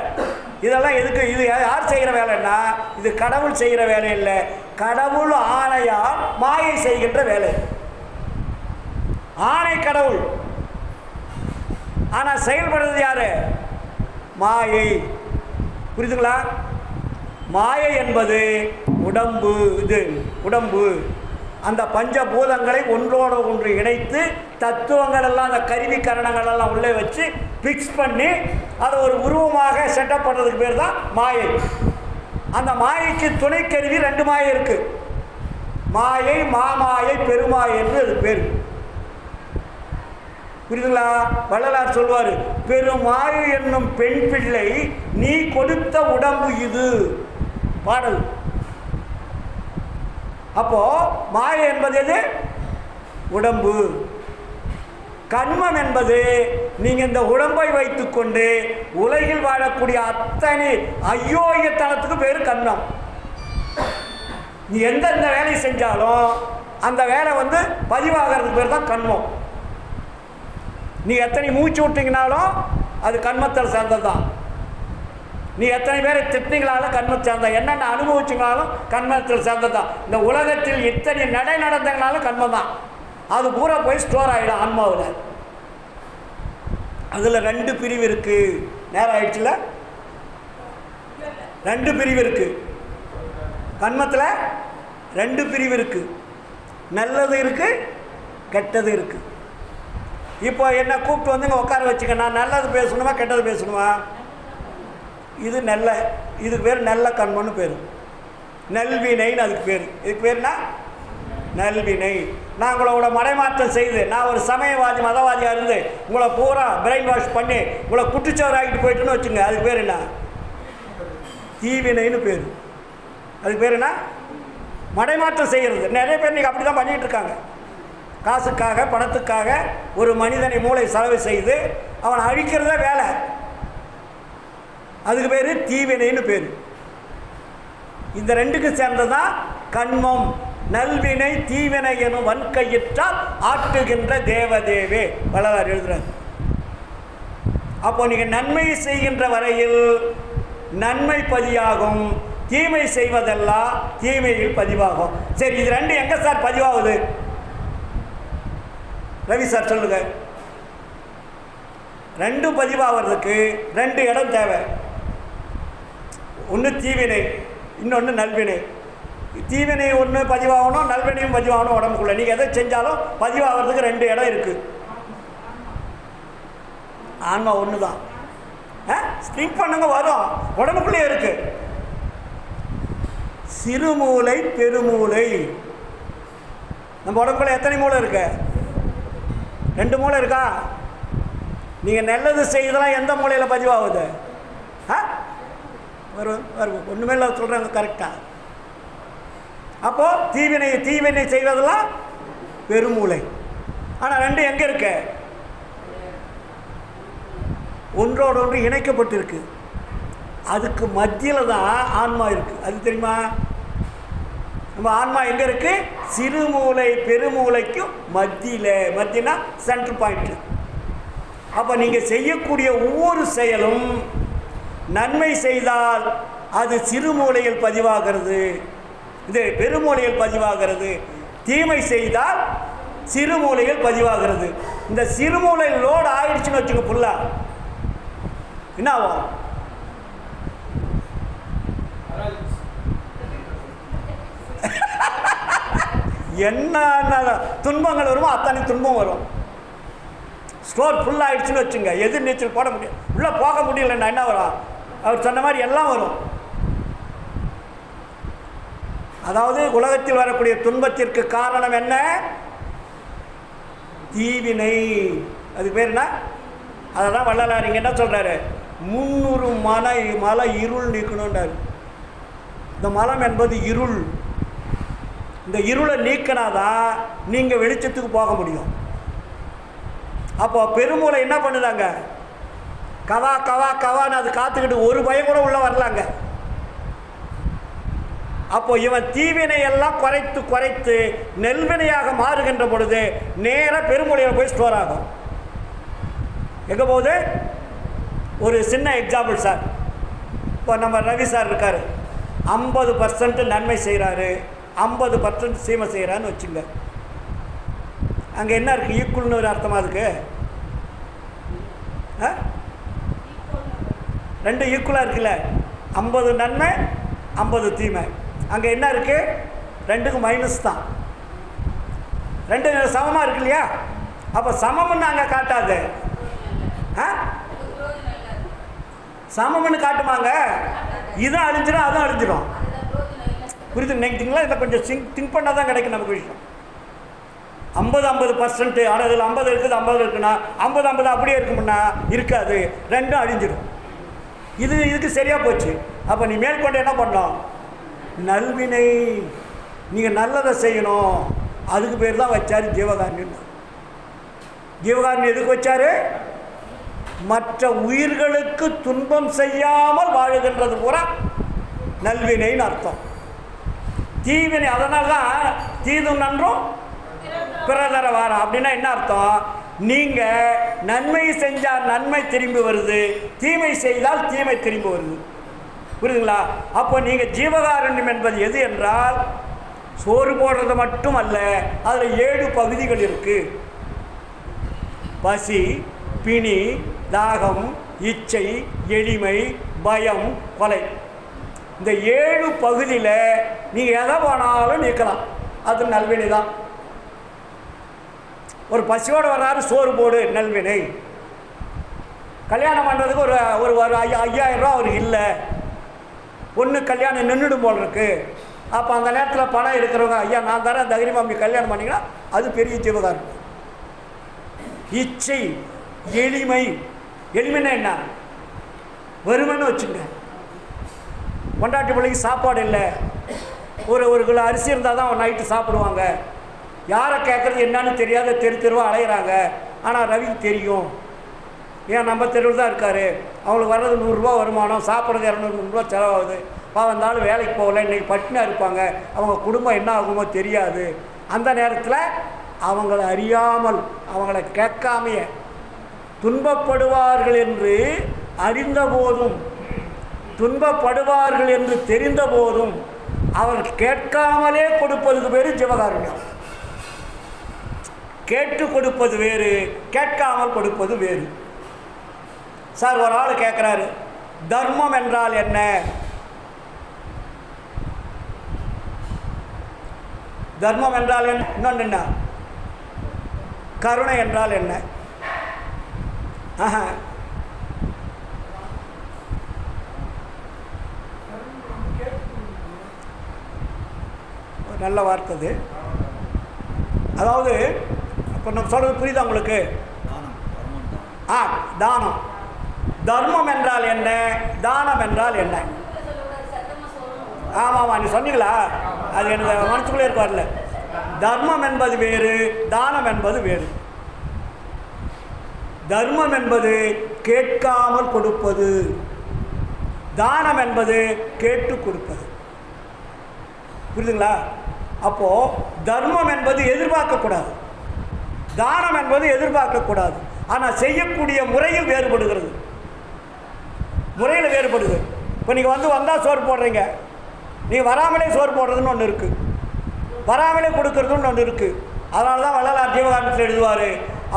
இதெல்லாம் எதுக்கு? இது யார் செய்கிற வேலைன்னா, இது கடவுள் செய்கிற வேலை இல்லை. கடவுள் ஆணையால் மாயை செய்கின்ற வேலை. ஆணை கடவுள், ஆனால் செயல்படுறது யாரு? மாயை. புரியுதுங்களா? மாயை என்பது உடம்பு. இது உடம்பு அந்த பஞ்சபூதங்களை ஒன்றோடு ஒன்று இணைத்து தத்துவங்கள் எல்லாம், அந்த கருவி கரணங்கள் எல்லாம் உள்ளே வச்சு ஃபிக்ஸ் பண்ணி அதை ஒரு உருவமாக செட்டப் பண்ணுறதுக்கு பேர் தான் மாயை. அந்த மாயைக்கு துணைக்கருவி 2 மாயை இருக்குது. மாயை, மாமாயை, பெருமாயை என்று அது பேர். புரியுதுங்களா? வள்ளலார் சொல்வார், பெருமாயை என்னும் பெண் பிள்ளை நீ கொடுத்த உடம்பு இது. பாடல். அப்போ மாயை என்பது எது? உடம்பு. கண்மம் என்பது நீங்கள் இந்த உடம்பை வைத்துக்கொண்டு உலகில் வாழக்கூடிய அத்தனை ஐயோயத்தனத்துக்கு பேர் கண்மம். நீ எந்தெந்த வேலை செஞ்சாலும் அந்த வேலை பதிவாகிறதுக்கு பேர் தான் கண்மம். நீ எத்தனை மூச்சு விட்டீங்கனாலும் அது கண்மத்தில் சேர்ந்தது தான். நீ எத்தனை பேரை திட்டிங்களாலும் கண்மத்தை சேர்ந்தான். என்னென்ன அனுபவிச்சிங்களாலும் கண்மத்தில் சேர்ந்தது தான். இந்த உலகத்தில் இத்தனை நடந்தங்களாலும் கண்மம் தான். அது பூரா போய் ஸ்டோர் ஆகிடும் ஆன்மாவில். அதில் 2 பிரிவு இருக்குது. நேரம் ஆயிடுச்சுல? 2 பிரிவு இருக்குது. கண்மத்தில் 2 பிரிவு இருக்குது. நல்லது இருக்குது, கெட்டது இருக்குது. இப்போ என்ன கூப்பிட்டு இங்கே உட்கார வச்சுக்க, நான் நல்லது பேசணுமா கெட்டது பேசணுமா? இது நல்ல, இதுக்கு பேர் நல்ல கண்மன்னு பேர். நல்வினைன்னு அதுக்கு பேர். இதுக்கு பேர்னா நல்வினை. நான் உங்களோட மடைமாற்றம் செய்து, நான் ஒரு சமயவாதி மதவாதியாக இருந்து உங்களை பூரா பிரெயின் வாஷ் பண்ணி உங்களை குட்டிச்சவர் ஆகிட்டு போயிட்டுன்னு வச்சுங்க, அதுக்கு பேர் என்ன? தீவினைன்னு பேர். அதுக்கு பேர் என்ன? மடைமாற்றம் செய்கிறது. நிறைய பேர் இன்றைக்கி அப்படி தான் பண்ணிகிட்டு இருக்காங்க. காசுக்காக பணத்துக்காக ஒரு மனிதனை மூளை செலவு செய்து அவனை அழிக்கிறத வேலை. அதுக்கு பேர் தீவினைன்னு பேர். இந்த ரெண்டுக்கு சேர்ந்ததான் கண்மம். நல்வினை தீவினை எனும் வன்கையிற்றால் ஆட்டுகின்ற தேவதேவே வள்ளலார் எழுதுறார். அப்போ நீங்கள் நன்மை செய்கின்ற வரையில் நன்மை பதியாகும், தீமை செய்வதெல்லாம் தீமையில் பதிவாகும். சரி, இது ரெண்டு எங்கே சார் பதிவாகுது? ரவி சார் சொல்லுங்க. ரெண்டும் பதிவாகிறதுக்கு ரெண்டு இடம் தேவை. ஒன்று தீவினை, இன்னொன்று நல்வினை. தீவினை ஒன்று பதிவாகணும், நல்வினையும் பதிவாகணும் உடம்புக்குள்ளே. நீங்கள் எதை செஞ்சாலும் பதிவாகிறதுக்கு ரெண்டு இடம் இருக்குது. ஆன்மா ஒன்று தான். ஸ்டிக் பண்ணுங்க, வரும், உடம்புக்குள்ளே இருக்குது. சிறுமூளை பெருமூளை. நம்ம உடம்புக்குள்ளே எத்தனை மூளை இருக்கு? ரெண்டு மூளை இருக்கா? நீங்கள் நல்லது செய்தலாம் எந்த மூலையில் பதிவாகுது? வரும் வரும், ஒன்றுமே இல்லை சொல்கிறாங்க கரெக்டாக. அப்போது தீவினை செய்வதெல்லாம் பெருமூளை. ஆனால் ரெண்டு எங்கே இருக்கு? ஒன்றோடு ஒன்று இணைக்கப்பட்டிருக்கு. அதுக்கு மத்தியில் தான் ஆன்மா இருக்குது. அது தெரியுமா? நம்ம ஆன்மா எங்கே இருக்குது? சிறுமூளை பெருமூளைக்கும் மத்தியில். மத்தியனா சென்டர் பாயிண்ட்டு. அப்போ நீங்கள் செய்யக்கூடிய ஒவ்வொரு செயலும் நன்மை செய்தால் அது சிறுமூளையில் பதிவாகிறது, இது பெருமூளையில் பதிவாகிறது. தீமை செய்தால் சிறுமூளையில் பதிவாகிறது. இந்த சிறுமூளை லோடு ஆயிடுச்சுன்னு வச்சுங்க ஃபுல்லாக, என்ன ஆகும்? என்ன துன்பங்கள் வருமோ அத்தனை துன்பம் வரும். ஸ்டோர் ஃபுல்லாகிடுச்சுன்னு வச்சுங்க, எதிர் நீச்சல் போட முடியும், உள்ளே போக முடியலன்னா என்ன வரும்? அவர் சொன்ன மாதிரி எல்லாம் வரும். அதாவது உலகத்தில் வரக்கூடிய துன்பத்திற்கு காரணம் என்ன? தீவினை. அதுக்கு பேர் என்ன? அதெல்லாம் வள்ளலார் இங்கே என்ன சொல்கிறாரு? 300 மலை இருள் நீக்கணுன்றார். இந்த மலம் என்பது இருள். இந்த இருளை நீக்கினாதான் நீங்கள் வெளிச்சத்துக்கு போக முடியும். அப்போ பெருமூளை என்ன பண்ணுதாங்க? கவா கவா கவான்னு அது காத்துக்கிட்டு ஒரு பயம் கூட உள்ளே வரலாங்க. அப்போ இவன் தீவினை எல்லாம் குறைத்து நெல்வினையாக மாறுகின்ற பொழுது நேராக பெருமூளையில் போய் ஸ்டோர் ஆகும். எங்கே போகுது? ஒரு சின்ன எக்ஸாம்பிள் சார். இப்போ நம்ம ரவி சார் இருக்கார், 50% நன்மை செய்கிறாரு, 50% சீமை செய்கிறான்னு வச்சுங்க. அங்கே என்ன இருக்குது? ஈக்குவல்னு ஒரு அர்த்தமாக அதுக்கு. ரெண்டு ஈக்குவலாக இருக்குல்ல, 50 நன்மை 50 தீமை. அங்கே என்ன இருக்குது? ரெண்டுக்கும் மைனஸ் தான். ரெண்டு சமமாக இருக்கு இல்லையா? அப்போ சமம்னு அங்கே காட்டாது, சமம்னு காட்டுமாங்க. இதுவும் அழிஞ்சிடும் அதுவும் அழிஞ்சிடும். புரியுது நினைக்கிட்டீங்களா? இதில் கொஞ்சம் திங்க் பண்ணால் தான் கிடைக்கும் நமக்கு விஷயம். 50% ஆனால் இதில் 50 இருக்குது 50 இருக்குன்னா 50 அப்படியே இருக்குமுன்னா இருக்காது, ரெண்டும் அழிஞ்சிடும். இதுக்கு சரியாக போச்சு. அப்போ நீ மேற்கொண்டு என்ன பண்ணோம்? நல்வினை. நீங்கள் நல்லதை செய்யணும். அதுக்கு பேர் தான் வச்சார் ஜீவகாருண்யம். ஜீவகாருண்யம் எதுக்கு வச்சார்? மற்ற உயிர்களுக்கு துன்பம் செய்யாமல் வாழுகின்றது பூரா நல்வினைன்னு அர்த்தம். தீவினை அதனால தான் தீதும் நன்றும் பிறதர வாரம் அப்படின்னா என்ன அர்த்தம்? நீங்கள் நன்மை செஞ்சால் நன்மை திரும்பி வருது, தீமை செய்தால் தீமை திரும்பி வருது. புரியுதுங்களா? அப்போ நீங்கள் ஜீவகாருண்யம் என்பது எது என்றால் சோறு போடுறது மட்டும் அல்ல, அதில் 7 பகுதிகள் இருக்குது. பசி, பிணி, தாகம், இச்சை, எளிமை, பயம், கொலை. இந்த 7 பகுதியில் நீங்கள் எதை வேணாலும் நீக்கலாம், அது நல்வினை தான். ஒரு பசியோடு வர்றாரு, சோறு போடு, நல்வினை. கல்யாணம் பண்ணுறதுக்கு ஒரு 5000 ரூபா அவருக்கு இல்லை, பொண்ணு கல்யாணம் நின்றுடும் போல் இருக்கு. அப்போ அந்த நேரத்தில் பணம் இருக்கிறவங்க, ஐயா நான் தரேன் தைரியமாக அப்படி கல்யாணம் பண்ணிங்கன்னா அது பெரிய ஜீவகாருண்யம். இச்சை, எளிமை. எளிமைன்னா என்ன? வெறுமைன்னு வச்சுங்க. பொண்டாட்டி பிள்ளைக்கு சாப்பாடு இல்லை, ஒரு கிலோ அரிசி இருந்தால் தான் நைட்டு சாப்பிடுவாங்க. யாரை கேட்குறது என்னன்னு தெரியாத தெருவாக அலையிறாங்க. ஆனால் ரவிக்கு தெரியும், ஏன் நம்ம தெருவில் தான் இருக்கார், அவங்களுக்கு வர்றது 100 ரூபா வருமானம், சாப்பிட்றது 200 ரூபா செலவாகுது. வந்தாலும் வேலைக்கு போகல, இன்றைக்கி பட்டினியாக இருப்பாங்க, அவங்க குடும்பம் என்ன ஆகுமோ தெரியாது. அந்த நேரத்தில் அவங்கள அறியாமல், அவங்கள கேட்காமையே, துன்பப்படுவார்கள் என்று அறிந்த போதும், துன்பப்படுவார்கள் என்று தெரிந்த போதும் அவர்கள் கேட்காமலே கொடுப்பதுக்கு பேர் ஜீவகாருண்யம். கேட்டு கொடுப்பது வேறு, கேட்காமல் கொடுப்பது வேறு. சார், ஒரு ஆள் கேட்குறாரு, தர்மம் என்றால் என்ன? தர்மம் என்றால் என்ன? இன்னொன்று என்ன? கருணை என்றால் என்ன? நல்ல வார்த்தை அது. அதாவது இப்போ நம்ம சொல்கிறது புரியுதா உங்களுக்கு? தானம். தர்மம் என்றால் என்ன, தானம் என்றால் என்ன? ஆமாம், நீ சொன்னீங்களா? அது எனக்கு மனசுக்குள்ளே இருப்பார்ல. தர்மம் என்பது வேறு, தானம் என்பது வேறு. தர்மம் என்பது கேட்காமல் கொடுப்பது, தானம் என்பது கேட்டு கொடுப்பது. புரியுதுங்களா? அப்போது தர்மம் என்பது எதிர்பார்க்கக்கூடாது, தானம் என்பது எதிர்பார்க்கக்கூடாது. ஆனால் செய்யக்கூடிய முறையில் வேறுபடுகிறது, முறையில் வேறுபடுது. இப்போ நீங்கள் வந்தால் சோறு போடுறீங்க, நீங்கள் வராமலே சோறு போடுறதுன்னு ஒன்று இருக்குது, வராமலே கொடுக்கறதுன்னு ஒன்று இருக்குது. அதனால தான் வள்ளலார் ஜீவகாருண்யத்தில் எழுதுவார்,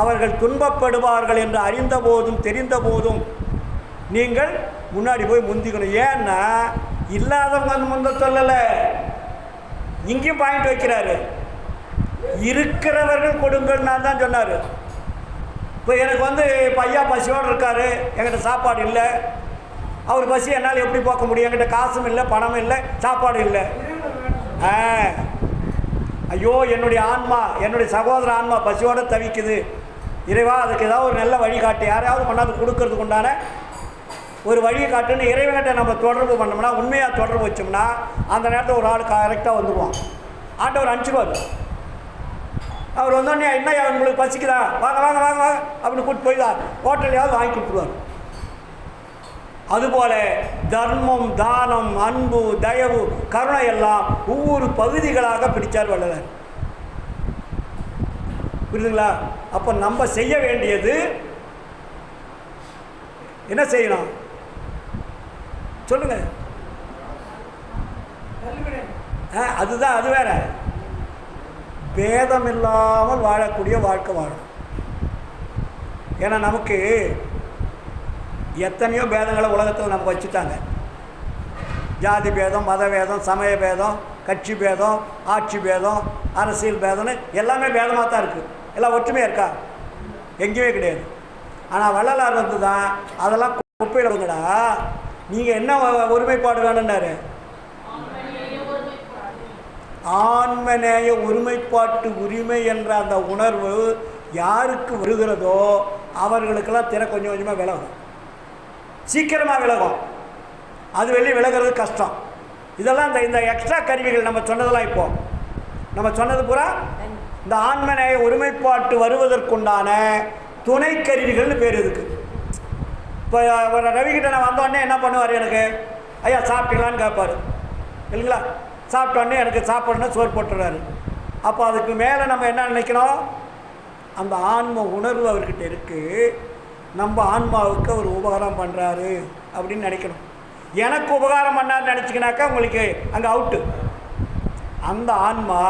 அவர்கள் துன்பப்படுவார்கள் என்று அறிந்த போதும் தெரிந்த போதும் நீங்கள் முன்னாடி போய் முந்திக்கணும். ஏன்னா இல்லாதவங்க முந்த சொல்லலை, இங்கேயும் பாயிண்ட் வைக்கிறாரு, இருக்கிறவர்கள் கொடுங்கன்னு நான் தான் சொன்னார். இப்போ எனக்கு இப்போ ஐயா பசியோடு இருக்கார், என்கிட்ட சாப்பாடு இல்லை, அவர் பசி என்னால் எப்படி பார்க்க முடியும்? என்கிட்ட காசும் இல்லை, பணமும் இல்லை, சாப்பாடு இல்லை. ஐயோ, என்னுடைய ஆன்மா, என்னுடைய சகோதர ஆன்மா பசியோடு தவிக்குது, இறைவா அதுக்கு ஏதாவது ஒரு நல்ல வழி காட்டு, யாரையாவது கொண்டாந்து கொடுக்கறதுக்கு உண்டான ஒரு வழியை காட்டுன்னு இறைவன்கிட்ட நம்ம தொடர்பு பண்ணோம்னா, உண்மையாக தொடர்பு வச்சோம்னா, அந்த நேரத்தில் ஒரு ஆள் கரெக்டாக வந்துடுவான். ஆண்டவர் அனுப்பிச்சிடுவார். அவர் வந்தோடனே, என்ன உங்களுக்கு பசிக்குதா, வாங்க வாங்க வாங்க வாங்க அப்படின்னு கூப்பிட்டு போய்தான் ஹோட்டலையாவது வாங்கி கொடுத்துருவார். அதுபோல தர்மம், தானம், அன்பு, தயவு, கருணை எல்லாம் ஒவ்வொரு பகுதிகளாக பிடிச்சார் வள்ளலார். புரியுதுங்களா? அப்போ நம்ம செய்ய வேண்டியது என்ன செய்யணும் சொல்லுங்க? அதுதான், அது வேற. பேதம் இல்லாமல் வாழக்கூடிய வாழ்க்கை வாழும். ஏன்னா நமக்கு எத்தனையோ பேதங்களை உலகத்தில் நமக்கு வச்சுட்டாங்க. ஜாதி பேதம், மத பேதம், சமய பேதம், கட்சி பேதம், ஆட்சி பேதம், அரசியல் பேதம்னு எல்லாமே பேதமாக தான் இருக்குது. எல்லாம் ஒற்றுமையாக இருக்கா? எங்கேயுமே கிடையாது. ஆனால் வள்ளலார் தான் அதெல்லாம் குப்பையில் விடுங்கடா, நீங்கள் என்ன ஒருமைப்பாடு வேணும்னாரு? ஆன்மநேய ஒருமைப்பாட்டு உரிமை என்ற அந்த உணர்வு யாருக்கு வருகிறதோ அவர்களுக்கெல்லாம் திரை கொஞ்சம் கொஞ்சமாக விலகும், சீக்கிரமாக விலகும். அது வெளியே விலகிறது கஷ்டம். இதெல்லாம் இந்த எக்ஸ்ட்ரா கருவிகள் நம்ம சொன்னதெல்லாம், இப்போது நம்ம சொன்னது பூரா இந்த ஆன்மநேய ஒருமைப்பாட்டு வருவதற்குண்டான துணை கருவிகள்னு பேர் இருக்குது. இப்போ ரவிக்கிட்ட நான் வந்தோடனே என்ன பண்ணுவார்? எனக்கு ஐயா சாப்பிட்டீங்களான்னு கேட்பார் இல்லைங்களா? சாப்பிட்டோடனே எனக்கு சாப்பிட்ணுன்னா சோறு போட்டுறாரு. அப்போ அதுக்கு மேலே நம்ம என்ன நினைக்கணும்? அந்த ஆன்ம உணர்வு அவர்கிட்ட இருக்குது, நம்ம ஆன்மாவுக்கு அவர் உபகாரம் பண்ணுறாரு அப்படின்னு நினைக்கணும். எனக்கு உபகாரம் பண்ணார்னு நினச்சிக்கினாக்கா உங்களுக்கு அங்கே அவுட்டு. அந்த ஆன்மா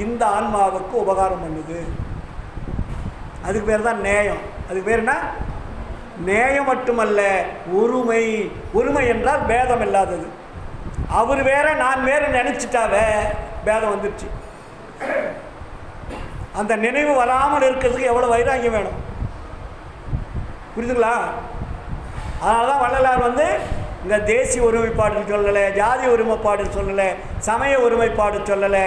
இந்த ஆன்மாவுக்கு உபகாரம் பண்ணுது, அதுக்கு பேர் தான் நேயம். அதுக்கு பேர் என்ன? நேயம் மட்டுமல்ல, ஒருமை. ஒருமை என்றால் பேதம் இல்லாதது. அவர் வேற நான் வேற நினச்சிட்டாவே பேதம் வந்துடுச்சு. அந்த நினைவு வராமல் இருக்கிறதுக்கு எவ்வளோ வைராக்கியம் வேணும், புரியுதுங்களா? அதனால தான் வள்ளலார் இந்த தேசிய ஒருமைப்பாடு சொல்லலை, ஜாதி ஒருமைப்பாடு சொல்லலை, சமய ஒருமைப்பாடு சொல்லலை,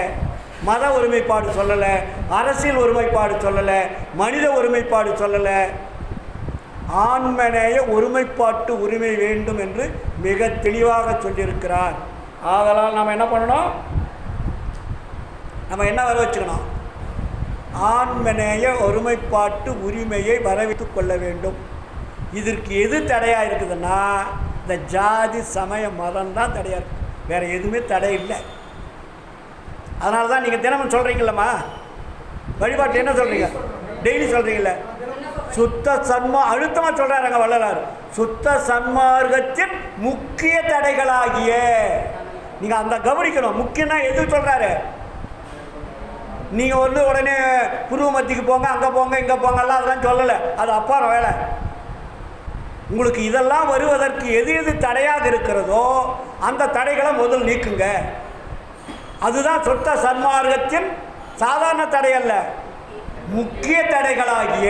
மத ஒருமைப்பாடு சொல்லலை, அரசியல் ஒருமைப்பாடு சொல்லலை, மனித ஒருமைப்பாடு சொல்லலை. ஆன்மநேய ஒருமைப்பாட்டு உரிமை வேண்டும் என்று மிக தெளிவாக சொல்லியிருக்கிறார். ஆதலால் நம்ம என்ன பண்ணணும்? நம்ம என்ன வர வச்சுக்கணும்? ஆண்மநேய ஒருமைப்பாட்டு உரிமையை வரவைத்து கொள்ள வேண்டும். இதற்கு எது தடையாக இருக்குதுன்னா இந்த ஜாதி சமய மதம் தான் தடையாக இருக்குது, வேறு எதுவுமே தடை இல்லை. அதனால தான் நீங்கள் தினமும் சொல்கிறீங்களம்மா, வழிபாட்டு என்ன சொல்கிறீங்க? டெய்லி சொல்கிறீங்கள, சுத்த சன்மா அழுத்தமாக சொல்கிறாருங்க வள்ளலார். சுத்த சன்மார்க்கத்தின் முக்கிய தடைகளாகிய, நீங்கள் அந்த கவனிக்கணும். முக்கியம்னா எது சொல்கிறாரு? நீங்கள் வந்து உடனே புருவ மத்திக்கு போங்க, அங்கே போங்க, இங்கே போங்கலாம் அதெல்லாம் சொல்லலை, அது அப்பாற வேலை. உங்களுக்கு இதெல்லாம் வருவதற்கு எது எது தடையாக இருக்கிறதோ அந்த தடைகளை முதல் நீக்குங்க. அதுதான் சுத்த சன்மார்க்கத்தின் சாதாரண தடை அல்ல, முக்கிய தடைகளாகிய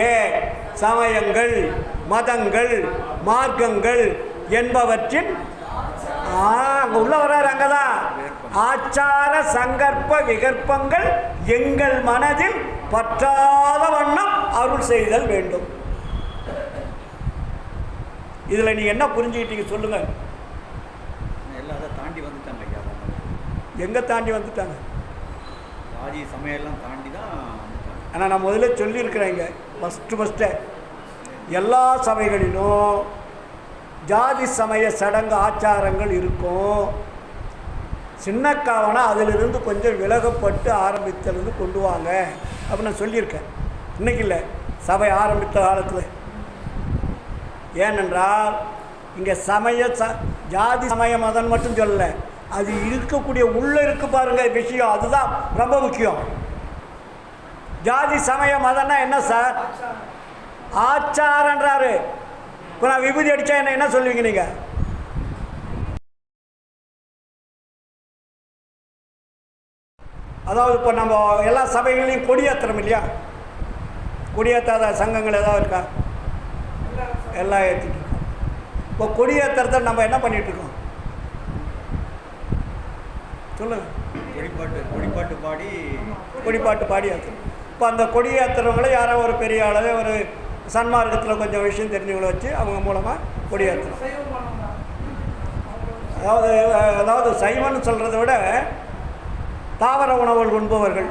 சமயங்கள், மதங்கள், மார்க்கங்கள் என்பவற்றின் அங்கே உள்ள வர்றாரு. அங்கே தான் ஆச்சார சங்கற்ப விகற்பங்கள் எங்கள் மனதில் பற்றாத வண்ணம் அருள் செய்தல் வேண்டும். இதில் நீங்கள் என்ன புரிஞ்சுக்கிட்டீங்க சொல்லுங்கள்? எல்லாத்தையும் தாண்டி வந்துட்டாங்க ஐயா. எங்கே தாண்டி வந்துட்டாங்க? ஜாதி சமையல்லாம் தாண்டி தான் வந்துட்டாங்க. ஆனால் நான் முதல்ல சொல்லியிருக்கிறேங்க, ஃபஸ்ட்டு எல்லா சபைகளிலும் ஜாதி சமய சடங்கு ஆச்சாரங்கள் இருக்கும். சின்னக்காவனா அதிலிருந்து கொஞ்சம் விலகப்பட்டு ஆரம்பித்திலிருந்து கொண்டு வாங்க அப்படின்னு நான் சொல்லியிருக்கேன். இன்றைக்கி இல்லை, சபை ஆரம்பித்த காலத்தில். ஏனென்றால் இங்கே ஜாதி சமய மதம் மட்டும் சொல்லலை, அது இருக்கக்கூடிய உள்ளே இருக்கு பாருங்க விஷயம், அதுதான் ரொம்ப முக்கியம். ஜாதி சமய மதம்னா என்ன சார்? ஆச்சாரன்றாரு. இப்போ நான் விபூதி அடித்தா என்ன சொல்லுவீங்க நீங்கள்? அதாவது இப்போ நம்ம எல்லா சபைகளையும் கொடியேற்றுறோம் இல்லையா? கொடியேற்றாத சங்கங்கள் ஏதாவது இருக்கா? எல்லாம் ஏற்றிட்டு இருக்கோம். இப்போ கொடியேற்றுறத நம்ம என்ன பண்ணிகிட்டு இருக்கோம் சொல்லுங்கள்? கொடிப்பாட்டு பாடி ஏற்றுறோம். இப்போ அந்த கொடியேற்றுறவங்கள யாரோ ஒரு பெரிய அளவு ஒரு சன்மார்க்கத்தில் கொஞ்சம் விஷயம் தெரிஞ்சவங்களை வச்சு அவங்க மூலமாக கொடியேற்றுறோம். அதாவது சைவன்னு சொல்கிறத விட தாவர உணவுகள் உண்பவர்கள்.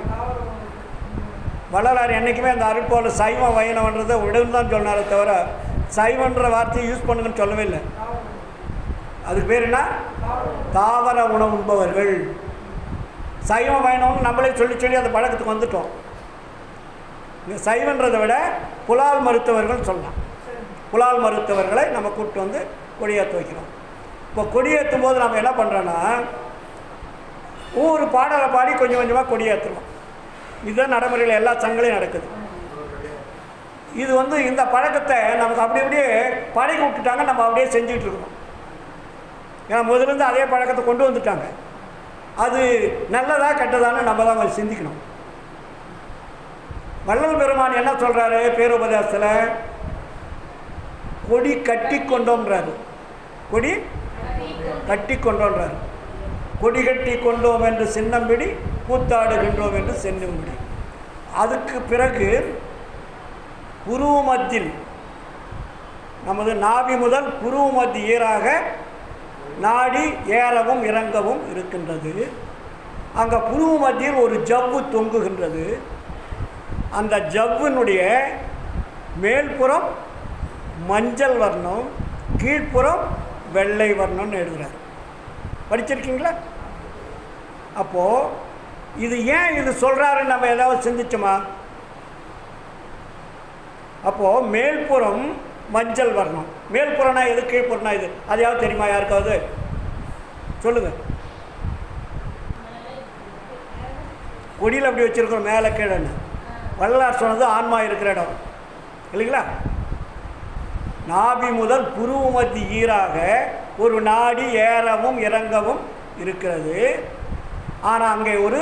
வள்ளலார் என்றைக்குமே அந்த அருட்போல சைவம் வைணவன்றதை உடல் தான் சொன்னாரே தவிர சைவன்ற வார்த்தையை யூஸ் பண்ணுங்கன்னு சொல்லவே இல்லை. அதுக்கு பேர் என்ன? தாவர உணவு உண்பவர்கள். சைவம் வைணவம்னு நம்மளே சொல்லி சொல்லி அந்த பழக்கத்துக்கு வந்துட்டோம். இங்கே சைவன்றதை விட புலால் மருத்துவர்கள் சொல்லலாம். புலால் மருத்துவர்களை நம்ம கூப்பிட்டு வந்து கொடியேற்ற வைக்கிறோம். இப்போ கொடியேற்றும் போது நம்ம என்ன பண்ணுறோன்னா ஒவ்வொரு பாடலை பாடி கொஞ்சம் கொஞ்சமாக கொடியேற்றுறோம். இதுதான் நடைமுறையில் எல்லா சங்களையும் நடக்குது. இது வந்து இந்த பழக்கத்தை நமக்கு அப்படி அப்படியே பழகி விட்டுட்டாங்க, நம்ம அப்படியே செஞ்சுக்கிட்டு இருக்கோம். ஏன்னா முதலேருந்து அதே பழக்கத்தை கொண்டு வந்துட்டாங்க. அது நல்லதா கெட்டதான்னு நம்ம தான் கொஞ்சம் சிந்திக்கணும். வள்ளல் பெருமான் என்ன சொல்கிறாரு பேருபதேசத்தில்? கொடி கட்டி கொண்டோம்ன்றாரு. கொடி கட்டி கொண்டோன்றாரு. கொடி கட்டி கொண்டோம் என்று சின்னம்பிடி, கூத்தாடுகின்றோம் என்று சென்னும்பிடி. அதுக்கு பிறகு புருவமத்தில் நமது நாபி முதல் புருவமத்தி ஈராக நாடி ஏறவும் இறங்கவும் இருக்கின்றது. அங்கே புருவமத்தியில் ஒரு ஜவ்வு தொங்குகின்றது. அந்த ஜவ்வினுடைய மேல்புறம் மஞ்சள் வர்ணம், கீழ்ப்புறம் வெள்ளை வர்ணம்னு எழுதுகிறார். படிச்சிருக்கீங்களா? அப்போது இது ஏன் இது சொல்கிறாருன்னு நம்ம ஏதாவது சிந்திச்சோமா? அப்போது மேல்புறம் மஞ்சள் வர்ணம், மேல்புறம்னா எது, கீழ்ப்புறம்னா இது, அதையாவது தெரியுமா யாருக்காவது? சொல்லுங்கள். கொடியில் அப்படி வச்சுருக்கோம் மேலே கீழேன்னு. வள்ளலார் சொன்னது ஆன்மா இருக்கிற இடம் இல்லைங்களா? நாபி முதல் புருவமத்தி ஈராக ஒரு நாடி ஏறவும் இறங்கவும் இருக்கிறது. ஆனால் அங்கே ஒரு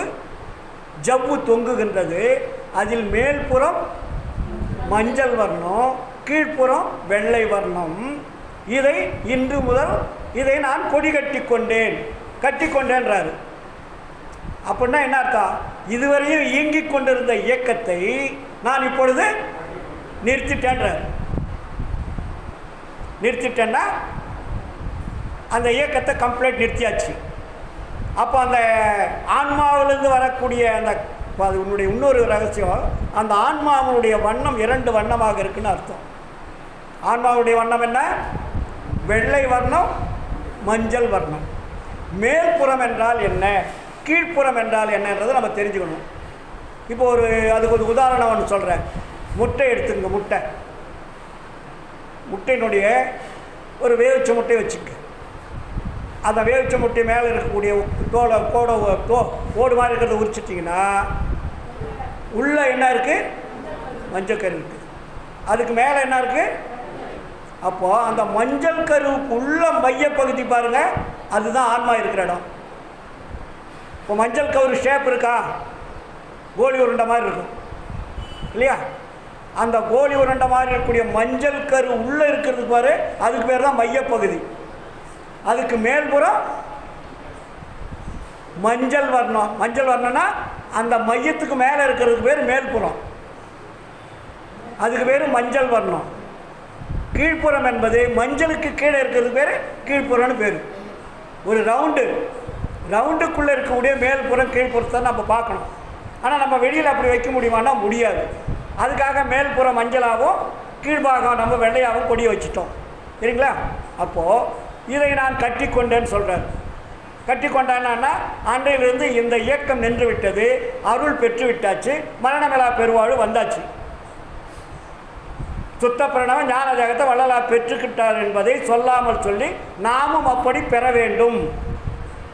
ஜவ்வு தொங்குகின்றது. அதில் மேல்புறம் மஞ்சள் வர்ணம், கீழ்ப்புறம் வெள்ளை வர்ணம். இதை இன்று முதல் இதை நான் கொடி கட்டி கொண்டேன், கட்டி கொண்டேன்றாரு. அப்படின்னா என்ன அர்த்தம்? இதுவரையும் இயங்கிக் கொண்டிருந்த இயக்கத்தை நான் இப்பொழுது நிறுத்திட்டேன்றார். நிறுத்திட்டேன்னா அந்த இயக்கத்தை கம்ப்ளீட் நிறுத்தியாச்சு. அப்போ அந்த ஆன்மாவிலிருந்து வரக்கூடிய அந்த அது உன்னுடைய இன்னொரு ரகசியம், அந்த ஆன்மாவுடைய வண்ணம் 2 வண்ணமாக இருக்குன்னு அர்த்தம். ஆன்மாவுடைய வண்ணம் என்ன? வெள்ளை வர்ணம், மஞ்சள் வர்ணம். மேல்புறம் என்றால் என்ன, கீழ்ப்புறம் என்றால் என்னன்றதை நம்ம தெரிஞ்சுக்கணும். இப்போ அதுக்கு ஒரு உதாரணம் ஒன்று சொல்கிறேன். முட்டை எடுத்துங்க. முட்டையினுடைய ஒரு வேவிச்ச முட்டையை வச்சுக்க. அந்த வேவிச்ச முட்டை மேலே இருக்கக்கூடிய ஓடு மாதிரி இருக்கிறத உரிச்சிட்டிங்கன்னா உள்ளே என்ன இருக்குது? மஞ்சள் கரு இருக்குது. அதுக்கு மேலே என்ன இருக்குது? அப்போது அந்த மஞ்சள் கருவுக்கு உள்ள மையப்பகுதி பாருங்கள், அதுதான் ஆன்மா இருக்கிற இடம். இப்போ மஞ்சள் கரு ஷேப் இருக்கா? கோலி உருண்டை மாதிரி இருக்கும் இல்லையா? அந்த கோலி உருண்டை மாதிரி இருக்கக்கூடிய மஞ்சள் கரு உள்ளே இருக்கிறது பாரு, அதுக்கு பேர் தான் மையப்பகுதி. அதுக்கு மேல்புறம் மஞ்சள் வர்ணம். மஞ்சள் வர்ணம்னா அந்த மையத்துக்கு மேலே இருக்கிறதுக்கு பேர் மேல்புறம், அதுக்கு பேர் மஞ்சள் வர்ணம். கீழ்ப்புறம் என்பது மஞ்சளுக்கு கீழே இருக்கிறதுக்கு பேர் கீழ்ப்புறம்னு பேர். ஒரு ரவுண்டுக்குள்ளே இருக்கக்கூடிய மேல்புறம் கீழ்ப்புறத்தை நம்ம பார்க்கணும். ஆனால் நம்ம வெளியில் அப்படி வைக்க முடியுமானா முடியாது. அதுக்காக மேல்புறம் மஞ்சளாகவும் கீழ்பாகம் நம்ம வெள்ளையாகவும் கொடியை வச்சுட்டோம் சரிங்களா? அப்போது இதை நான் கட்டி கொண்டேன்னு சொல்கிறேன். கட்டி கொண்டான்னா அன்றையிலிருந்து இந்த இயக்கம் நின்று விட்டது, அருள் பெற்று விட்டாச்சு, மரணமிலா பெருவாழ்வு வந்தாச்சு. சுத்த பிரணவம் ஞான ஜகத்தை வள்ளலா பெற்றுக்கிட்டார் என்பதை சொல்லாமல் சொல்லி நாமும் அப்படி பெற வேண்டும்.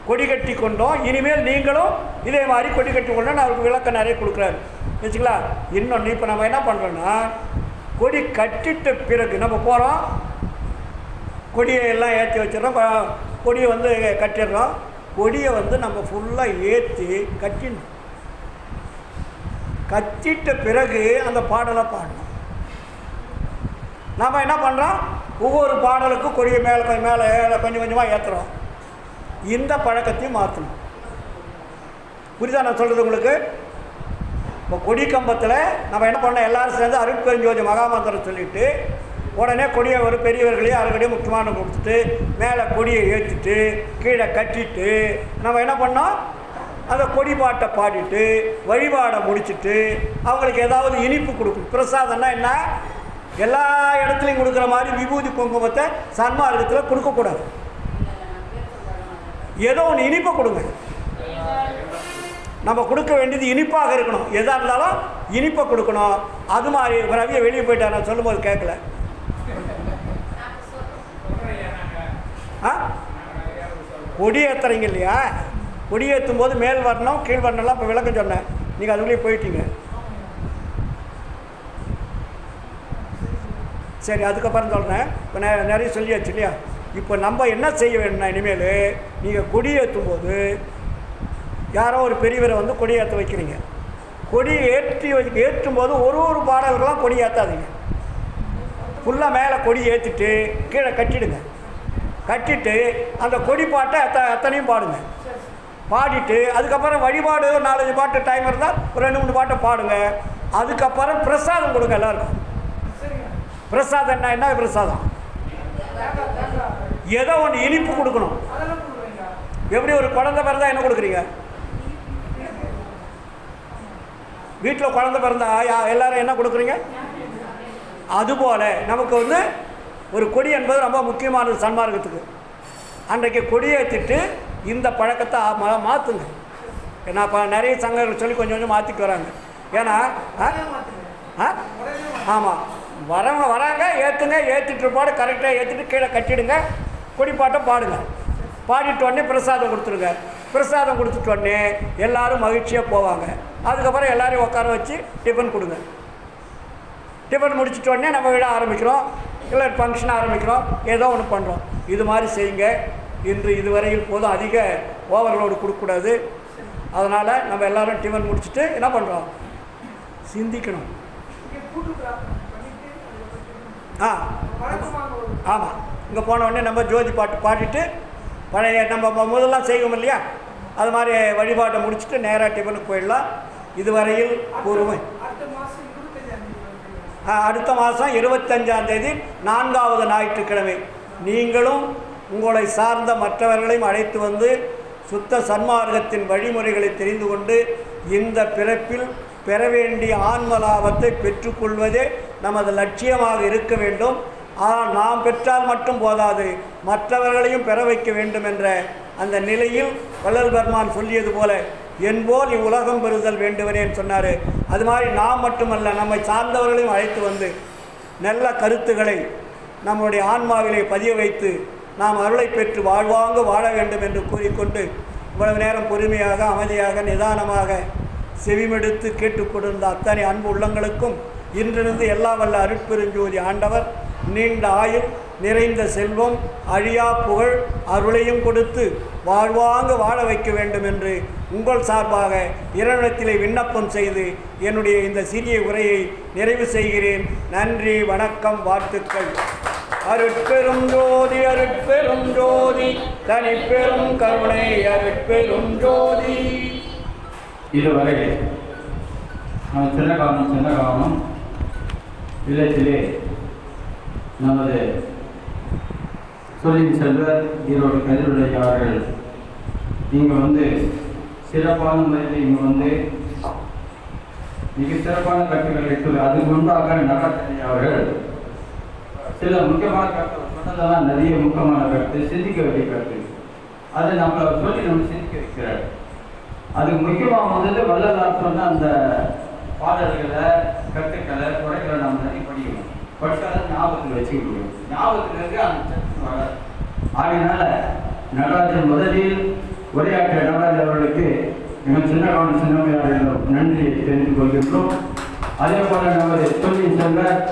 கொடி கட்டி கொண்டோம், இனிமேல் நீங்களும் இதே மாதிரி கொடி கட்டி கொண்டோன்னு அவருக்கு விளக்கம் நிறைய கொடுக்குறாரு வச்சுங்களா? இன்னொன்று இப்போ நம்ம என்ன பண்ணுறோன்னா, கொடி கட்டிட்ட பிறகு நம்ம போகிறோம், கொடியை எல்லாம் ஏற்றி வச்சிடறோம், கொடியை கட்டிடுறோம். கொடியை நம்ம ஃபுல்லாக ஏற்றி கட்டிட்ட பிறகு அந்த பாடலை பாடணும். நாம் என்ன பண்ணுறோம், ஒவ்வொரு பாடலுக்கும் கொடியை மேலே கொஞ்சம் கொஞ்சமாக ஏற்றுறோம். இந்த பழக்கத்தையும் மாற்றணும். புரியுதா நான் சொல்கிறது உங்களுக்கு? இப்போ கொடி கம்பத்தில் நம்ம என்ன பண்ணோம், எல்லோரும் சேர்ந்து அருட்பெருஞ்சோதி மகாமந்திரம் சொல்லிவிட்டு உடனே கொடியை ஒரு பெரியவர்களையும் அரைக்கடியும் முக்கியமான கொடுத்துட்டு மேலே கொடியை ஏற்றிட்டு கீழே கட்டிட்டு நம்ம என்ன பண்ணோம், அந்த கொடி பாட்டை பாடிட்டு வழிபாடை முடிச்சுட்டு அவங்களுக்கு ஏதாவது இனிப்பு கொடுக்கணும். பிரசாதம்னா என்ன, எல்லா இடத்துலையும் கொடுக்குற மாதிரி விபூதி குங்குமத்தை சன்மார்க்கத்தில் கொடுக்கக்கூடாது. ஏதோ ஒன்று இனிப்பை கொடுங்க. நம்ம கொடுக்க வேண்டியது இனிப்பாக இருக்கணும். எதாக இருந்தாலும் இனிப்பை கொடுக்கணும். அது மாதிரி ரவியை வெளியே போயிட்டார், நான் சொல்லும்போது கேட்கல. கொடி ஏற்றுறீங்க இல்லையா? கொடி ஏற்றும் போது மேல் வரணும் கீழ் வரணும்லாம் இப்போ விளக்கம் சொன்னேன், நீங்கள் அதுக்குள்ளேயே போயிட்டீங்க. சரி, அதுக்கப்புறம் சொல்கிறேன். இப்போ நிறைய சொல்லியாச்சு இல்லையா? இப்போ நம்ம என்ன செய்ய வேணும்னா, இனிமேல் நீங்கள் கொடி ஏற்றும் போது யாரோ ஒரு பெரியவரை கொடி ஏற்ற வைக்கிறீங்க. கொடி ஏற்றும் போது ஒரு பாடல்கள்லாம் கொடி ஏற்றாதீங்க. ஃபுல்லாக மேலே கொடி ஏற்றிட்டு கீழே கட்டிடுங்க. கட்டிட்டு அந்த கொடி பாட்டை அத்தனையும் பாடுங்க. பாடிட்டு அதுக்கப்புறம் வழிபாடு 4-5 பாட்டு டைம் இருந்தால் ஒரு 2-3 பாட்டை பாடுங்க. அதுக்கப்புறம் பிரசாதம் கொடுங்க எல்லாருக்கும். பிரசாதம் என்ன பிரசாதம்? ஏதோ ஒன்று இனிப்பு கொடுக்கணும். எப்படி ஒரு குழந்தை பிறந்தா என்ன கொடுக்குறீங்க? வீட்டில் குழந்தை பிறந்தா எல்லாரும் என்ன கொடுக்குறீங்க? அதுபோல் நமக்கு ஒரு கொடி என்பது ரொம்ப முக்கியமானது சன்மார்க்கத்துக்கு. அன்றைக்கு கொடியேற்றிட்டு இந்த பழக்கத்தை மாற்றுங்க. ஏன்னா இப்போ நிறைய சங்கங்கள் சொல்லி கொஞ்சம் கொஞ்சம் மாற்றிட்டு வராங்க. ஏன்னா ஆமாம், வராங்க ஏற்றுங்க, ஏற்றிட்டு பாடு கரெக்டாக ஏற்றிட்டு கீழே கட்டிடுங்க, கொடிப்பாட்டை பாடுங்க. பாடிட்டு உடனே பிரசாதம் கொடுத்துருங்க. பிரசாதம் கொடுத்துட்டு உடனே எல்லோரும் மகிழ்ச்சியாக போவாங்க. அதுக்கப்புறம் எல்லோரையும் உட்கார வச்சு டிஃபன் கொடுங்க. டிஃபன் முடிச்சுட்டு உடனே நம்ம விட ஆரம்பிக்கிறோம், இல்லை ஃபங்க்ஷன் ஆரம்பிக்கிறோம், ஏதோ ஒன்று பண்ணுறோம். இது மாதிரி செய்யுங்க. இன்று இதுவரையில் போதும், அதிக ஓவர்லோடு கொடுக்கக்கூடாது. அதனால் நம்ம எல்லோரும் டிஃபன் முடிச்சுட்டு என்ன பண்ணுறோம், சிந்திக்கணும். ஆமாம், இங்கே போன உடனே நம்ம ஜோதி பாட்டு பாடிட்டு பழைய நம்ம முதல்லாம் செய்வோம் இல்லையா, அது மாதிரி வழிபாட்டை முடிச்சுட்டு நேராக டிஃபனுக்கு போயிடலாம். இதுவரையில் கூறுவேன். அடுத்த மாதம் 25ஆம் தேதி 4வது ஞாயிற்றுக்கிழமை நீங்களும் உங்களை சார்ந்த மற்றவர்களையும் அழைத்து சுத்த சன்மார்க்கத்தின் வழிமுறைகளை தெரிந்து கொண்டு இந்த பிறப்பில் பெற வேண்டிய ஆன்ம லாபத்தை பெற்றுக்கொள்வதே நமது லட்சியமாக இருக்க வேண்டும். ஆனால் நாம் பெற்றால் மட்டும் போதாது, மற்றவர்களையும் பெற வைக்க வேண்டும் என்ற அந்த நிலையில் வள்ளல் பெருமான் சொல்லியது போல என்போல் இவ்வுலகம் பெறுதல் வேண்டுவனேன்னு சொன்னார். அது மாதிரி நாம் மட்டுமல்ல, நம்மை சார்ந்தவர்களையும் அழைத்து வந்து நல்ல கருத்துக்களை நம்முடைய ஆன்மாவிலே பதிய வைத்து நாம் அருளை பெற்று வாழ்வாங்க வாழ வேண்டும் என்று கூறிக்கொண்டு இவ்வளவு நேரம் பொறுமையாக அமைதியாக நிதானமாக செவிமெடுத்து கேட்டுக்கொண்டிருந்த அத்தனை அன்பு உள்ளங்களுக்கும் இன்றிருந்து எல்லாம் வல்ல அருட்பெருஞ்சோதி ஆண்டவர் நீண்ட ஆயுள், நிறைந்த செல்வம், அழியா புகழ், அருளையும் கொடுத்து வாழ்வாங்க வாழ வைக்க வேண்டும் என்று உங்கள் சார்பாக இறைவனிடத்திலே விண்ணப்பம் செய்து என்னுடைய இந்த சிறிய உரையை நிறைவு செய்கிறேன். நன்றி, வணக்கம், வாழ்த்துக்கள். அருட்பெரும் ஜோதி அருட்பெரும் ஜோதி தனிப்பெரும் கருணை அருட்பெரும் ஜோதி. இதுவரை நாம் சின்ன காரணம் இல்லத்திலே நமது சொல்லின் செல்வர் ஈரோடு கதிருடைய அவர்கள் இங்கே வந்து சிறப்பான முறையில் இங்கே வந்து மிக சிறப்பான கருத்துக்கள் இருக்குது. அது முன்பாக நடராஜன் அவர்கள் சில முக்கியமான கருத்து சொன்னதெல்லாம் நிறைய முக்கியமான கருத்து, சிந்திக்க வேண்டிய கருத்து. அதை நம்ம சொல்லி நம்ம சிந்திக்க வைக்கிறார். அதுக்கு முக்கியமாக வந்து வள்ளலார் சொன்ன அந்த பாடல்களை, கருத்துக்களை, குறைகளை நம்ம நிறைய படிக்கணும். படித்தாலும் ஞாபகத்தில் வச்சுக்க முடியும். ஞாபகத்தில் இருக்க அந்த சக்தி வராது. ஆகையினால நடராஜன் முதலில் உரையாற்றிய நடராஜன் அவர்களுக்கு மிக சின்னமையாளர்களும் நன்றியை தெரிந்து கொள்கின்றோம். அதே போல நமது சொல்லின் செல்வர்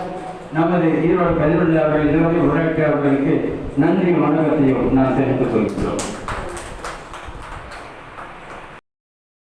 நமது ஈரோடு கதிருள்ள அவர்கள் இதுவரை உரையாற்றிய அவர்களுக்கு நன்றி வணக்கத்தையும் நான் தெரிந்து கொள்கிறோம்.